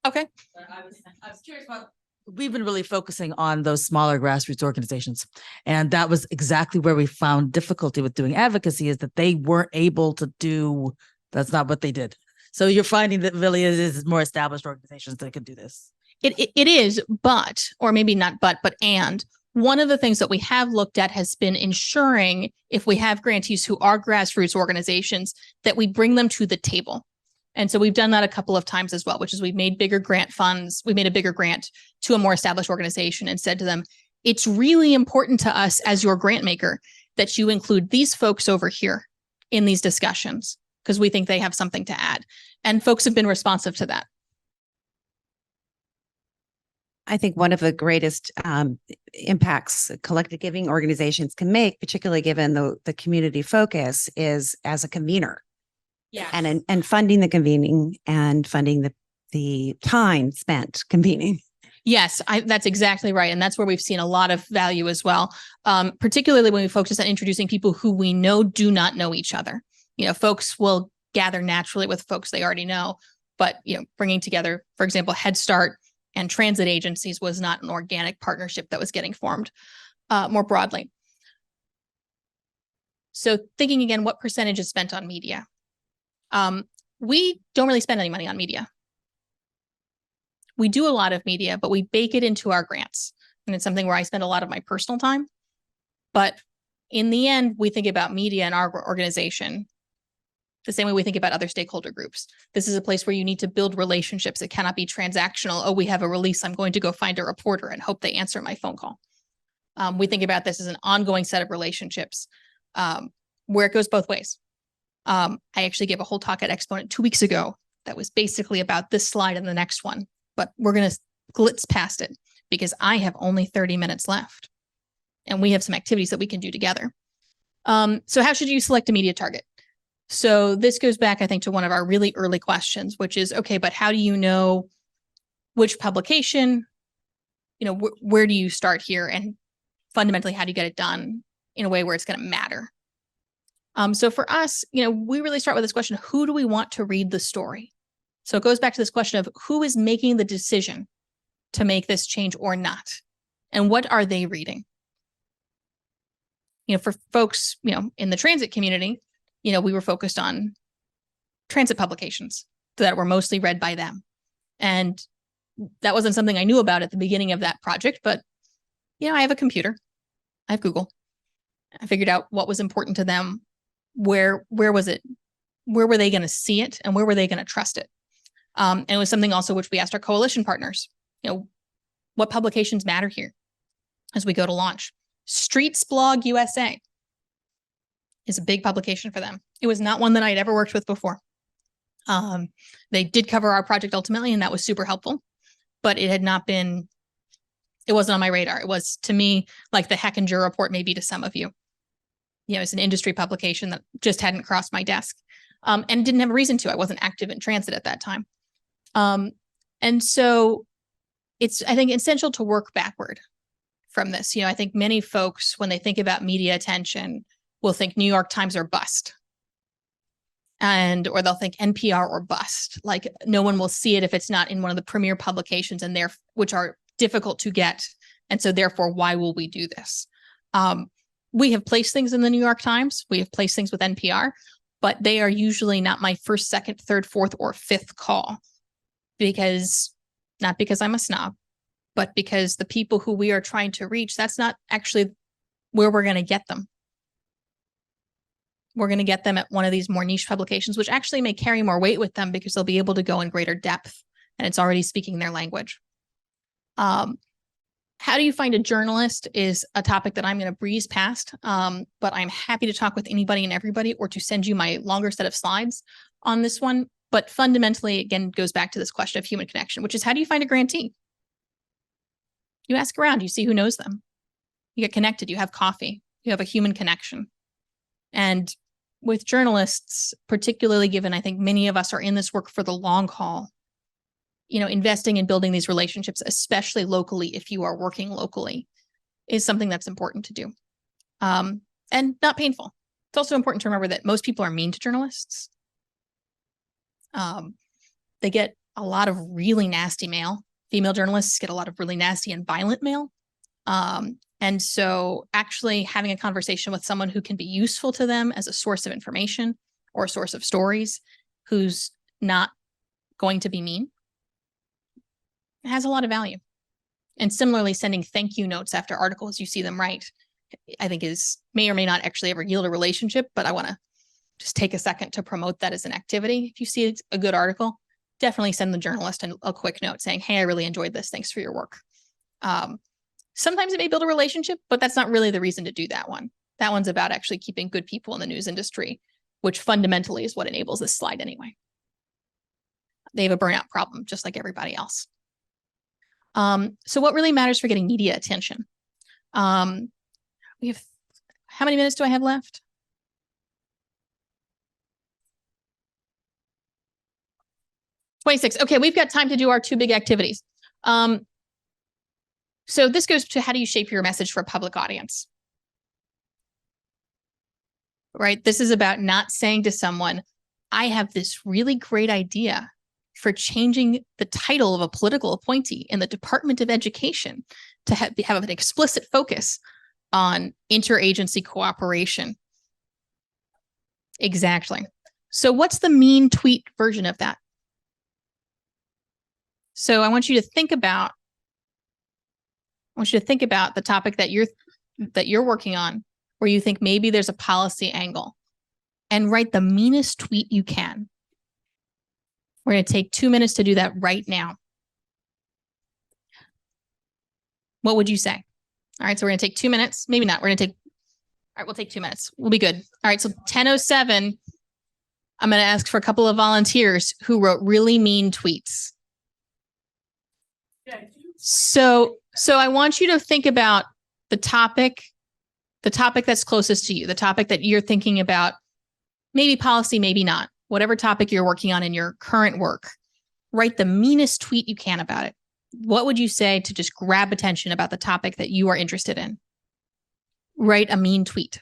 Okay. I was curious about. We've been really focusing on those smaller grassroots organizations. And that was exactly where we found difficulty with doing advocacy, is that they weren't able to do, that's not what they did. So you're finding that really it is more established organizations that can do this. It is, but, or maybe not but and, one of the things that we have looked at has been ensuring, if we have grantees who are grassroots organizations, that we bring them to the table. And so we've done that a couple of times as well, which is we've made bigger grant funds. We made a bigger grant to a more established organization and said to them, it's really important to us as your grant maker that you include these folks over here in these discussions, because we think they have something to add. And folks have been responsive to that. I think one of the greatest impacts collective giving organizations can make, particularly given the community focus, is as a convener. Yeah. And funding the convening and funding the time spent convening. Yes, that's exactly right. And that's where we've seen a lot of value as well, particularly when we focus on introducing people who we know do not know each other. Folks will gather naturally with folks they already know, but, bringing together, for example, Head Start and transit agencies was not an organic partnership that was getting formed more broadly. So thinking again, what percentage is spent on media? We don't really spend any money on media. We do a lot of media, but we bake it into our grants. And it's something where I spend a lot of my personal time. But in the end, we think about media in our organization the same way we think about other stakeholder groups. This is a place where you need to build relationships. It cannot be transactional. Oh, we have a release. I'm going to go find a reporter and hope they answer my phone call. We think about this as an ongoing set of relationships where it goes both ways. I actually gave a whole talk at Exponent 2 weeks ago that was basically about this slide and the next one, but we're going to glitz past it because I have only 30 minutes left and we have some activities that we can do together. So how should you select a media target? So this goes back, I think, to one of our really early questions, which is, okay, but how do you know which publication, where do you start here? And fundamentally, how do you get it done in a way where it's going to matter? So for us, we really start with this question, who do we want to read the story? So it goes back to this question of who is making the decision to make this change or not? And what are they reading? For folks, in the transit community, we were focused on transit publications that were mostly read by them. And that wasn't something I knew about at the beginning of that project, but, I have a computer, I have Google. I figured out what was important to them. Where was it? Where were they going to see it? And where were they going to trust it? And it was something also which we asked our coalition partners, what publications matter here as we go to launch? Streets Blog USA is a big publication for them. It was not one that I'd ever worked with before. They did cover our project ultimately, and that was super helpful, but it wasn't on my radar. It was, to me, like the Hechinger report maybe to some of you. It's an industry publication that just hadn't crossed my desk and didn't have a reason to. I wasn't active in transit at that time. And so it's, I think, essential to work backward from this. I think many folks, when they think about media attention, will think New York Times or bust. Or they'll think NPR or bust. Like no one will see it if it's not in one of the premier publications and which are difficult to get. And so therefore, why will we do this? We have placed things in the New York Times. We have placed things with NPR, but they are usually not my first, second, third, fourth, or fifth call not because I'm a snob, but because the people who we are trying to reach, that's not actually where we're going to get them. We're going to get them at one of these more niche publications, which actually may carry more weight with them because they'll be able to go in greater depth and it's already speaking their language. How do you find a journalist is a topic that I'm going to breeze past, but I'm happy to talk with anybody and everybody or to send you my longer set of slides on this one. But fundamentally, again, goes back to this question of human connection, which is how do you find a grantee? You ask around, you see who knows them. You get connected, you have coffee, you have a human connection. And with journalists, particularly given I think many of us are in this work for the long haul, investing in building these relationships, especially locally, if you are working locally, is something that's important to do. And not painful. It's also important to remember that most people are mean to journalists. They get a lot of really nasty mail. Female journalists get a lot of really nasty and violent mail. And so actually having a conversation with someone who can be useful to them as a source of information or a source of stories, who's not going to be mean, it has a lot of value. And similarly, sending thank you notes after articles you see them write, I think may or may not actually ever yield a relationship, but I want to just take a second to promote that as an activity. If you see a good article, definitely send the journalist a quick note saying, hey, I really enjoyed this. Thanks for your work. Sometimes it may build a relationship, but that's not really the reason to do that one. That one's about actually keeping good people in the news industry, which fundamentally is what enables this slide anyway. They have a burnout problem, just like everybody else. So what really matters for getting media attention? We have, how many minutes do I have left? Okay, we've got time to do our two big activities. So this goes to how do you shape your message for a public audience? Right? This is about not saying to someone, I have this really great idea for changing the title of a political appointee in the Department of Education to have an explicit focus on interagency cooperation. Exactly. So what's the mean tweet version of that? So I want you to think about the topic that you're working on, where you think maybe there's a policy angle, and write the meanest tweet you can. We're going to take 2 minutes to do that right now. What would you say? All right, so we're going to take 2 minutes. Maybe not. All right, we'll take 2 minutes. We'll be good. All right, so 10:07, I'm going to ask for a couple of volunteers who wrote really mean tweets. So I want you to think about the topic that's closest to you, the topic that you're thinking about, maybe policy, maybe not, whatever topic you're working on in your current work. Write the meanest tweet you can about it. What would you say to just grab attention about the topic that you are interested in? Write a mean tweet.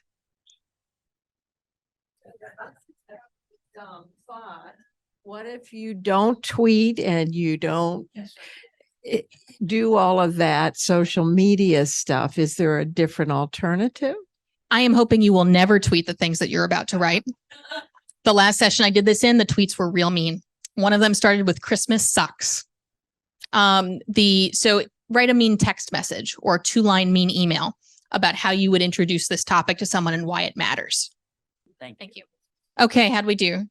What if you don't tweet and you don't do all of that social media stuff? Is there a different alternative? I am hoping you will never tweet the things that you're about to write. The last session I did this in, the tweets were real mean. One of them started with Christmas sucks. So write a mean text message or a 2-line mean email about how you would introduce this topic to someone and why it matters. Thank you. Okay, how'd we do?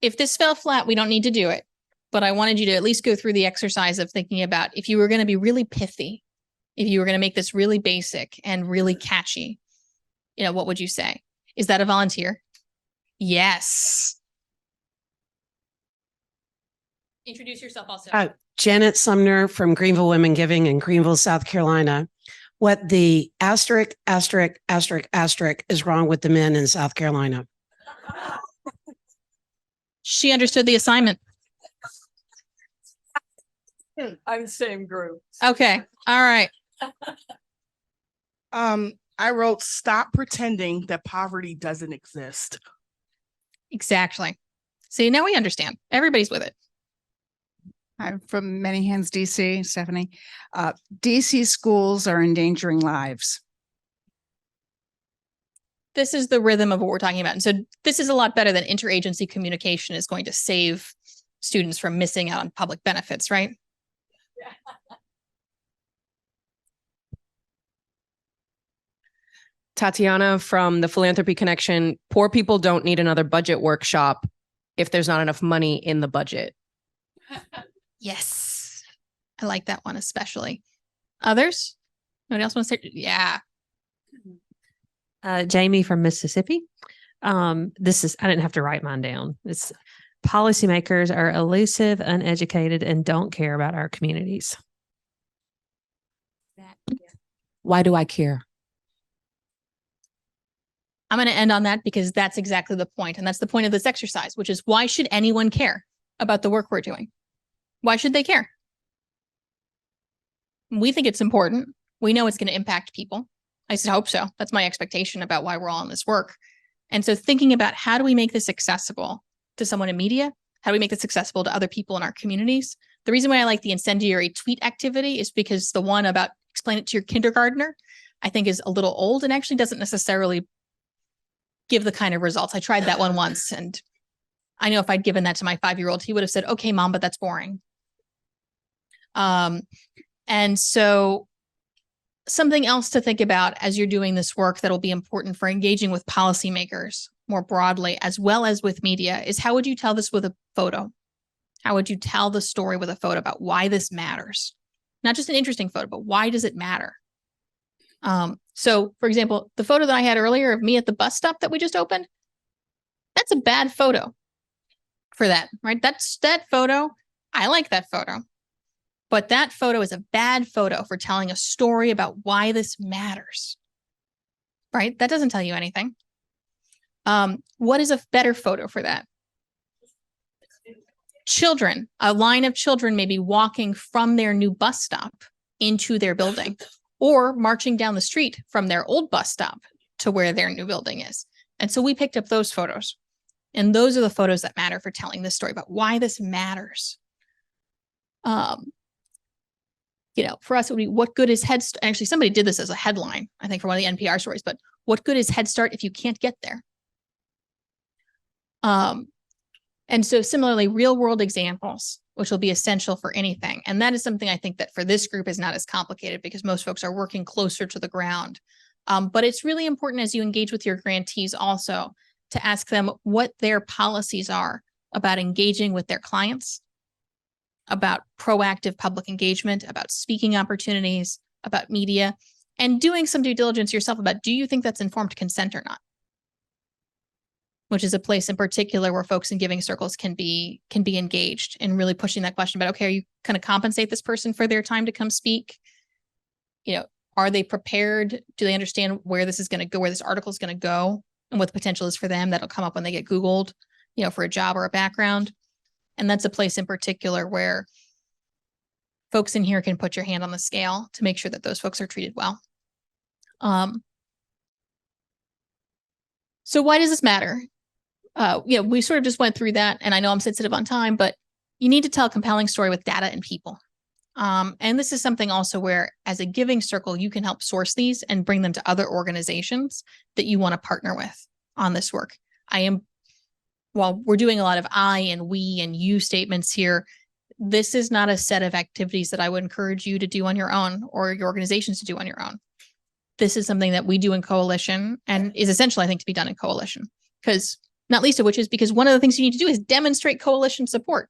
If this fell flat, we don't need to do it. But I wanted you to at least go through the exercise of thinking about if you were going to be really pithy, if you were going to make this really basic and really catchy, what would you say? Is that a volunteer? Yes. Introduce yourself also. Janet Sumner from Greenville Women Giving in Greenville, South Carolina. What the asterisk is wrong with the men in South Carolina? She understood the assignment. I'm same group. Okay. All right. I wrote, stop pretending that poverty doesn't exist. Exactly. See, now we understand. Everybody's with it. I'm from Many Hands, DC, Stephanie. DC schools are endangering lives. This is the rhythm of what we're talking about. And so this is a lot better than interagency communication is going to save students from missing out on public benefits, right? Tatiana from the Philanthropy Connection. Poor people don't need another budget workshop if there's not enough money in the budget. Yes. I like that one especially. Others? Nobody else wants to say? Yeah. Jamie from Mississippi. I didn't have to write mine down. It's policymakers are elusive, uneducated, and don't care about our communities. Why do I care? I'm going to end on that because that's exactly the point. And that's the point of this exercise, which is why should anyone care about the work we're doing? Why should they care? We think it's important. We know it's going to impact people. I hope so. That's my expectation about why we're all in this work. And so thinking about how do we make this accessible to someone in media? How do we make this accessible to other people in our communities? The reason why I like the incendiary tweet activity is because the one about explain it to your kindergartner, I think is a little old and actually doesn't necessarily give the kind of results. I tried that one once, and I know if I'd given that to my 5-year-old, he would have said, okay, mom, but that's boring. And so something else to think about as you're doing this work that'll be important for engaging with policymakers more broadly, as well as with media, is how would you tell this with a photo? How would you tell the story with a photo about why this matters? Not just an interesting photo, but why does it matter? So for example, the photo that I had earlier of me at the bus stop that we just opened, that's a bad photo for that, right? That's that photo. I like that photo, but that photo is a bad photo for telling a story about why this matters, right? That doesn't tell you anything. What is a better photo for that? Children, a line of children maybe walking from their new bus stop into their building, or marching down the street from their old bus stop to where their new building is. And so we picked up those photos. And those are the photos that matter for telling this story about why this matters. You know, for us, it would be what good is Head Start? Actually, somebody did this as a headline, I think, for one of the NPR stories, but what good is Head Start if you can't get there? And so similarly, real world examples, which will be essential for anything. And that is something I think that for this group is not as complicated because most folks are working closer to the ground. But it's really important as you engage with your grantees also to ask them what their policies are about engaging with their clients, about proactive public engagement, about speaking opportunities, about media, and doing some due diligence yourself about, do you think that's informed consent or not? Which is a place in particular where folks in giving circles can be engaged in really pushing that question about, okay, are you going to compensate this person for their time to come speak? You know, are they prepared? Do they understand where this is going to go, where this article is going to go, and what the potential is for them that'll come up when they get Googled, you know, for a job or a background? And that's a place in particular where folks in here can put your hand on the scale to make sure that those folks are treated well. So why does this matter? We sort of just went through that, and I know I'm sensitive on time, but you need to tell a compelling story with data and people. And this is something also where, as a giving circle, you can help source these and bring them to other organizations that you want to partner with on this work. While we're doing a lot of I and we and you statements here, this is not a set of activities that I would encourage you to do on your own or your organizations to do on your own. This is something that we do in coalition and is essential, I think, to be done in coalition, because not least of which is because one of the things you need to do is demonstrate coalition support.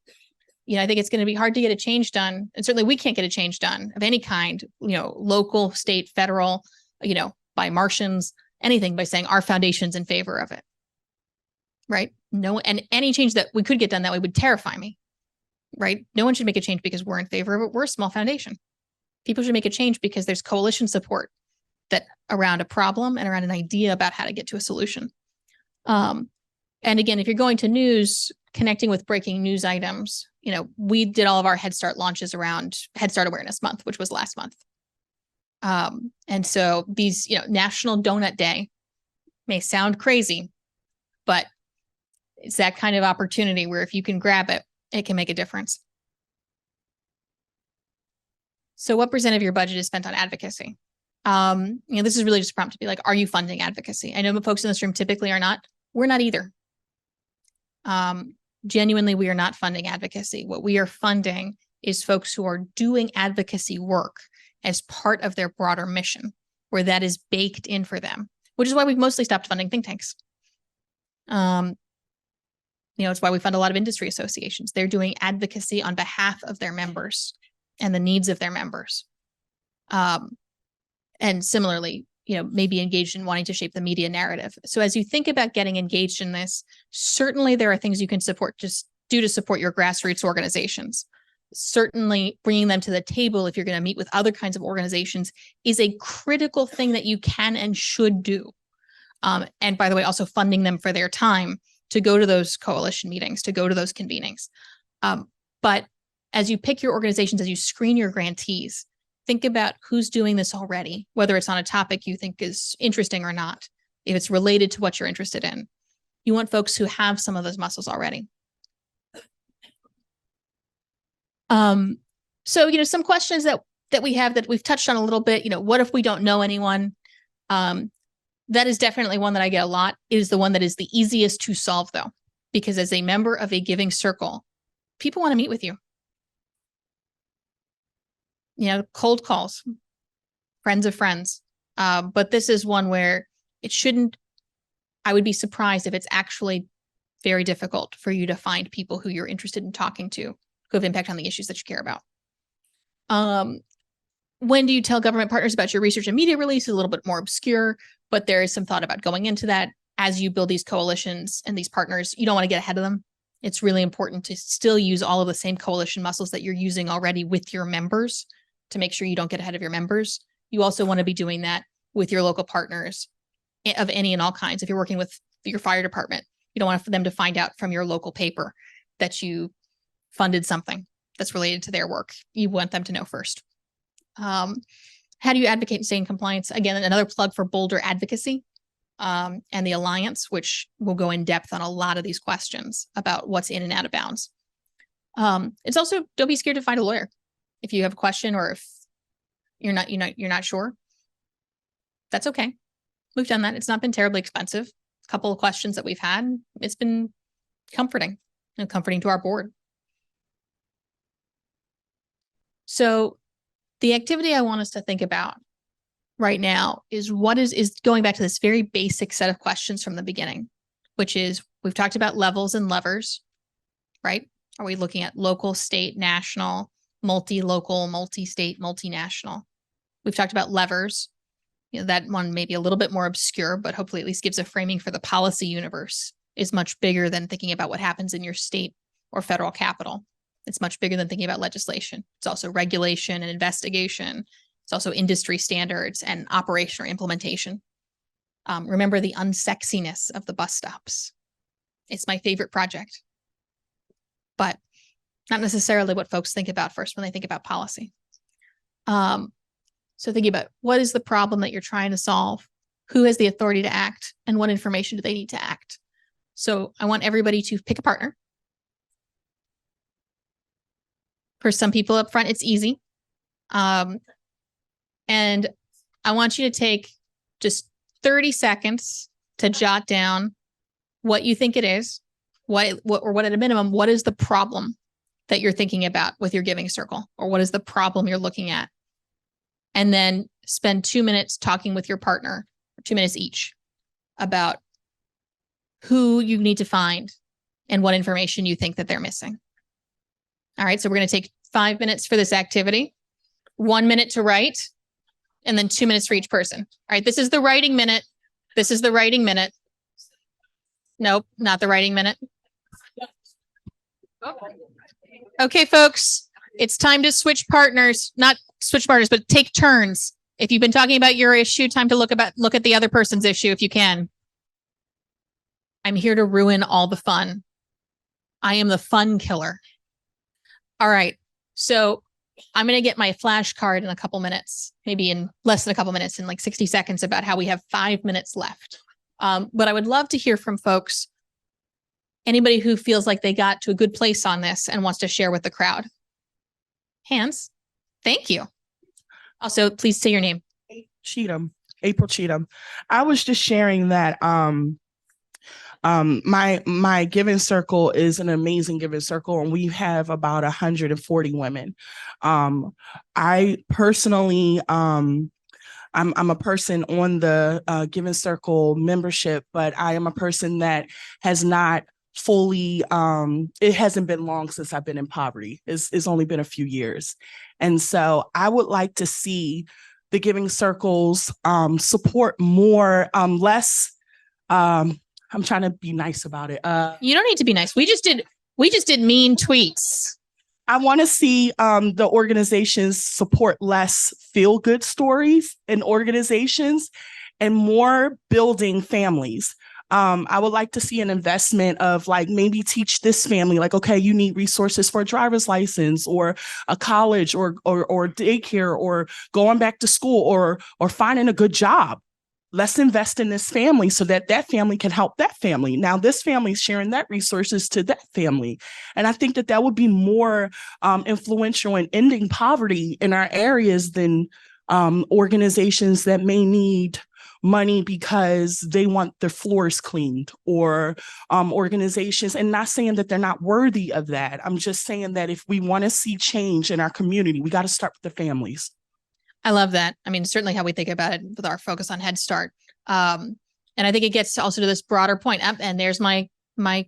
You know, I think it's going to be hard to get a change done. And certainly we can't get a change done of any kind, you know, local, state, federal, you know, by Martians, anything by saying our foundation's in favor of it. Right? No, and any change that we could get done that way would terrify me. Right? No one should make a change because we're in favor of it. We're a small foundation. People should make a change because there's coalition support that around a problem and around an idea about how to get to a solution. And again, if you're going to news, connecting with breaking news items, you know, we did all of our Head Start launches around Head Start Awareness Month, which was last month. And so these, you know, National Donut Day may sound crazy, but it's that kind of opportunity where if you can grab it, it can make a difference. So what % of your budget is spent on advocacy? You know, this is really just a prompt to be like, are you funding advocacy? I know the folks in this room typically are not. We're not either. Genuinely, we are not funding advocacy. What we are funding is folks who are doing advocacy work as part of their broader mission, where that is baked in for them, which is why we've mostly stopped funding think tanks. You know, it's why we fund a lot of industry associations. They're doing advocacy on behalf of their members and the needs of their members. And similarly, you know, maybe engaged in wanting to shape the media narrative. So as you think about getting engaged in this, certainly there are things you can support, just do to support your grassroots organizations. Certainly bringing them to the table if you're going to meet with other kinds of organizations is a critical thing that you can and should do. And by the way, also funding them for their time to go to those coalition meetings, to go to those convenings. But as you pick your organizations, as you screen your grantees, think about who's doing this already, whether it's on a topic you think is interesting or not, if it's related to what you're interested in. You want folks who have some of those muscles already. So, some questions that we have that we've touched on a little bit, what if we don't know anyone? That is definitely one that I get a lot. It is the one that is the easiest to solve, though, because as a member of a giving circle, people want to meet with you. Cold calls, friends of friends. But this is one where I would be surprised if it's actually very difficult for you to find people who you're interested in talking to who have impact on the issues that you care about. When do you tell government partners about your research and media release? A little bit more obscure, but there is some thought about going into that. As you build these coalitions and these partners, you don't want to get ahead of them. It's really important to still use all of the same coalition muscles that you're using already with your members to make sure you don't get ahead of your members. You also want to be doing that with your local partners of any and all kinds. If you're working with your fire department, you don't want them to find out from your local paper that you funded something that's related to their work. You want them to know first. How do you advocate and stay in compliance? Again, another plug for Boulder Advocacy and the Alliance, which will go in depth on a lot of these questions about what's in and out of bounds. It's also, don't be scared to find a lawyer if you have a question or if you're not sure. That's okay. We've done that. It's not been terribly expensive. A couple of questions that we've had, it's been comforting and comforting to our board. So the activity I want us to think about right now is what is going back to this very basic set of questions from the beginning, which is we've talked about levels and levers, right? Are we looking at local, state, national, multi-local, multi-state, multinational? We've talked about levers. That one may be a little bit more obscure, but hopefully at least gives a framing for the policy universe. Is much bigger than thinking about what happens in your state or federal capital. It's much bigger than thinking about legislation. It's also regulation and investigation. It's also industry standards and operation or implementation. Remember the unsexiness of the bus stops. It's my favorite project, but not necessarily what folks think about first when they think about policy. So thinking about what is the problem that you're trying to solve, who has the authority to act, and what information do they need to act? So I want everybody to pick a partner. For some people up front, it's easy. And I want you to take just 30 seconds to jot down what you think it is, what at a minimum, what is the problem that you're thinking about with your giving circle, or what is the problem you're looking at? And then spend 2 minutes talking with your partner, 2 minutes each, about who you need to find and what information you think that they're missing. All right, so we're going to take 5 minutes for this activity, 1 minute to write, and then 2 minutes for each person. All right, this is the writing minute. This is the writing minute. Nope, not the writing minute. Okay, folks, it's time to switch partners, not switch partners, but take turns. If you've been talking about your issue, time to look at the other person's issue if you can. I'm here to ruin all the fun. I am the fun killer. All right. So I'm going to get my flashcard in a couple minutes, maybe in less than a couple minutes, in like 60 seconds, about how we have 5 minutes left. But I would love to hear from folks, anybody who feels like they got to a good place on this and wants to share with the crowd. Hands. Thank you. Also, please say your name. April Cheatham. I was just sharing that my giving circle is an amazing giving circle, and we have about 140 women. I personally, I'm a person on the giving circle membership, but I am a person that has not fully, it hasn't been long since I've been in poverty. It's only been a few years. And so I would like to see the giving circles support more, less, I'm trying to be nice about it. You don't need to be nice. We just did mean tweets. I want to see the organizations support less feel-good stories in organizations and more building families. I would like to see an investment of like maybe teach this family, like, okay, you need resources for a driver's license or a college or daycare or going back to school or finding a good job. Let's invest in this family so that that family can help that family. Now this family is sharing that resources to that family. And I think that that would be more influential in ending poverty in our areas than organizations that may need money because they want their floors cleaned, or organizations, and not saying that they're not worthy of that. I'm just saying that if we want to see change in our community, we got to start with the families. I love that. I mean, certainly how we think about it with our focus on Head Start. And I think it gets also to this broader point. And there's my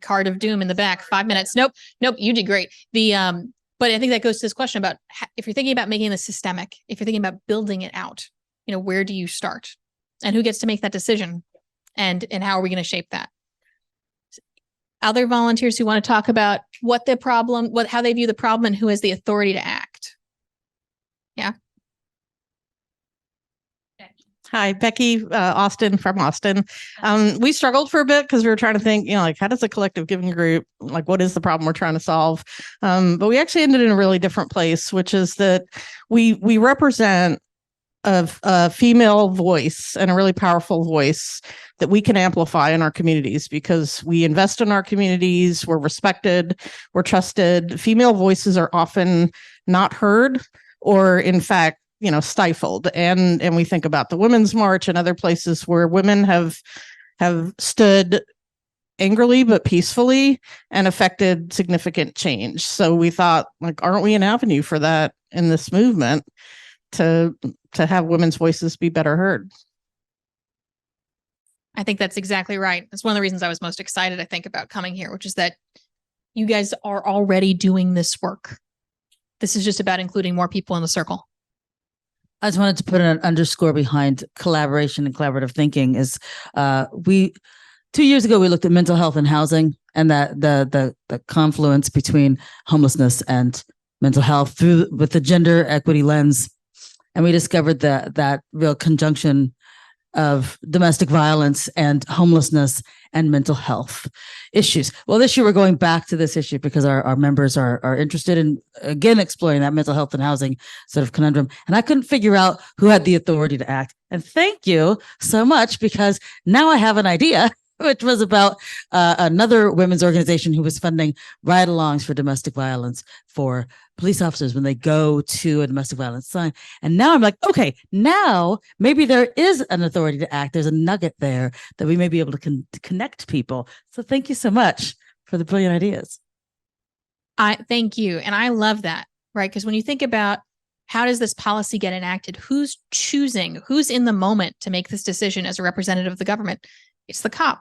card of doom in the back. 5 minutes. Nope. You did great. But I think that goes to this question about if you're thinking about making this systemic, if you're thinking about building it out, where do you start? And who gets to make that decision? And how are we going to shape that? Other volunteers who want to talk about what the problem, how they view the problem, and who has the authority to act. Yeah. Hi, Becky Austin from Austin. We struggled for a bit because we were trying to think, like, how does a collective giving group, like, what is the problem we're trying to solve? But we actually ended in a really different place, which is that we represent a female voice, and a really powerful voice that we can amplify in our communities because we invest in our communities. We're respected, we're trusted. Female voices are often not heard, or in fact, stifled. And we think about the Women's March and other places where women have stood angrily but peacefully and affected significant change. So we thought, like, aren't we an avenue for that in this movement to have women's voices be better heard? I think that's exactly right. That's one of the reasons I was most excited, I think, about coming here, which is that you guys are already doing this work. This is just about including more people in the circle. I just wanted to put an underscore behind collaboration and collaborative thinking. Is 2 years ago we looked at mental health and housing, and that the confluence between homelessness and mental health with the gender equity lens, and we discovered that real conjunction of domestic violence and homelessness and mental health issues. Well, this year we're going back to this issue because our members are interested in, again, exploring that mental health and housing sort of conundrum. And I couldn't figure out who had the authority to act. And thank you so much, because now I have an idea, which was about another women's organization who was funding ride-alongs for domestic violence for police officers when they go to a domestic violence sign. And now I'm like, okay, now maybe there is an authority to act. There's a nugget there that we may be able to connect people. So thank you so much for the brilliant ideas. I thank you. And I love that, right? Because when you think about how does this policy get enacted, who's choosing, who's in the moment to make this decision as a representative of the government? It's the cop.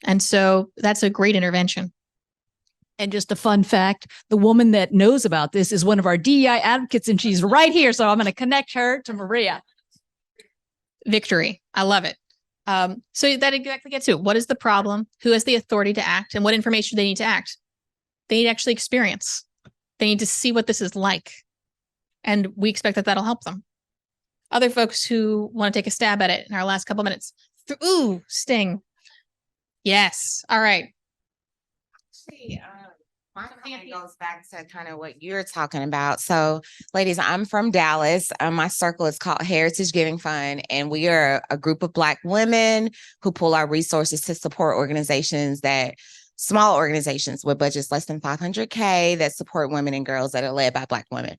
And so that's a great intervention. And just a fun fact, the woman that knows about this is one of our DEI advocates, and she's right here. So I'm going to connect her to Maria. Victory. I love it. So that exactly gets to it. What is the problem? Who has the authority to act? And what information do they need to act? They need to actually experience. They need to see what this is like. And we expect that that'll help them. Other folks who want to take a stab at it in our last couple minutes. Ooh, sting. Yes. All right. My comment goes back to kind of what you're talking about. So, ladies, I'm from Dallas. My circle is called Heritage Giving Fund, and we are a group of Black women who pool our resources to support organizations small organizations with budgets less than $500K that support women and girls that are led by Black women.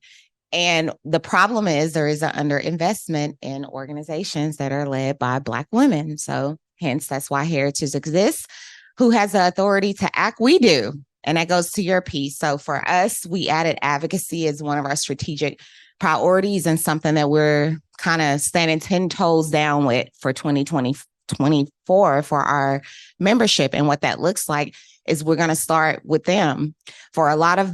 And the problem is there is an underinvestment in organizations that are led by Black women. So hence, that's why Heritage exists. Who has the authority to act? We do. And that goes to your piece. So for us, we added advocacy as one of our strategic priorities and something that we're kind of standing 10 toes down with for 2024 for our membership. And what that looks like is we're going to start with them. For a lot of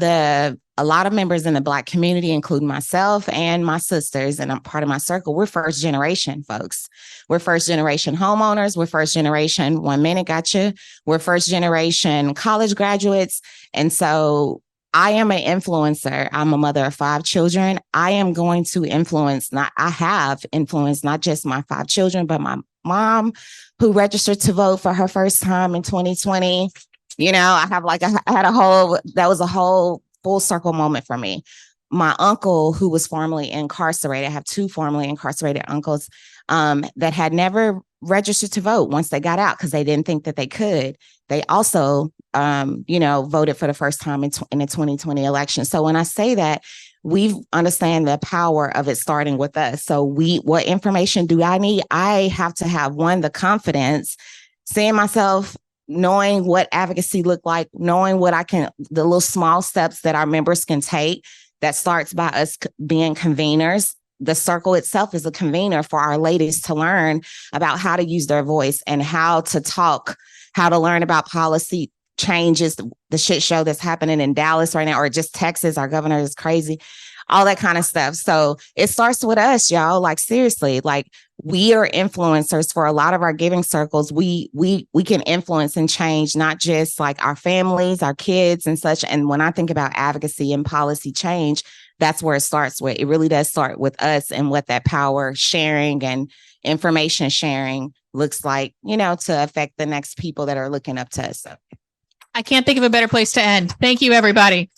members in the Black community, including myself and my sisters, and I'm part of my circle, we're first generation folks. We're first generation homeowners. We're first generation 1 minute gotcha. We're first generation college graduates. And so I am an influencer. I'm a mother of 5 children. I am going to I have influenced not just my 5 children, but mom who registered to vote for her first time in 2020. You know, I had a whole full circle moment for me. My uncle, who was formerly incarcerated, I have two formerly incarcerated uncles that had never registered to vote once they got out because they didn't think that they could. They also, voted for the first time in the 2020 election. So when I say that, we understand the power of it starting with us. So what information do I need? I have to have, one, the confidence, seeing myself, knowing what advocacy look like, knowing the little small steps that our members can take. That starts by us being conveners. The circle itself is a convener for our ladies to learn about how to use their voice and how to talk, how to learn about policy changes, the shit show that's happening in Dallas right now, or just Texas. Our governor is crazy, all that kind of stuff. So it starts with us, y'all. Like, seriously, like, we are influencers for a lot of our giving circles. We can influence and change, not just like our families, our kids and such. And when I think about advocacy and policy change, that's where it starts with. It really does start with us and what that power sharing and information sharing looks like, to affect the next people that are looking up to us. So. I can't think of a better place to end. Thank you, everybody.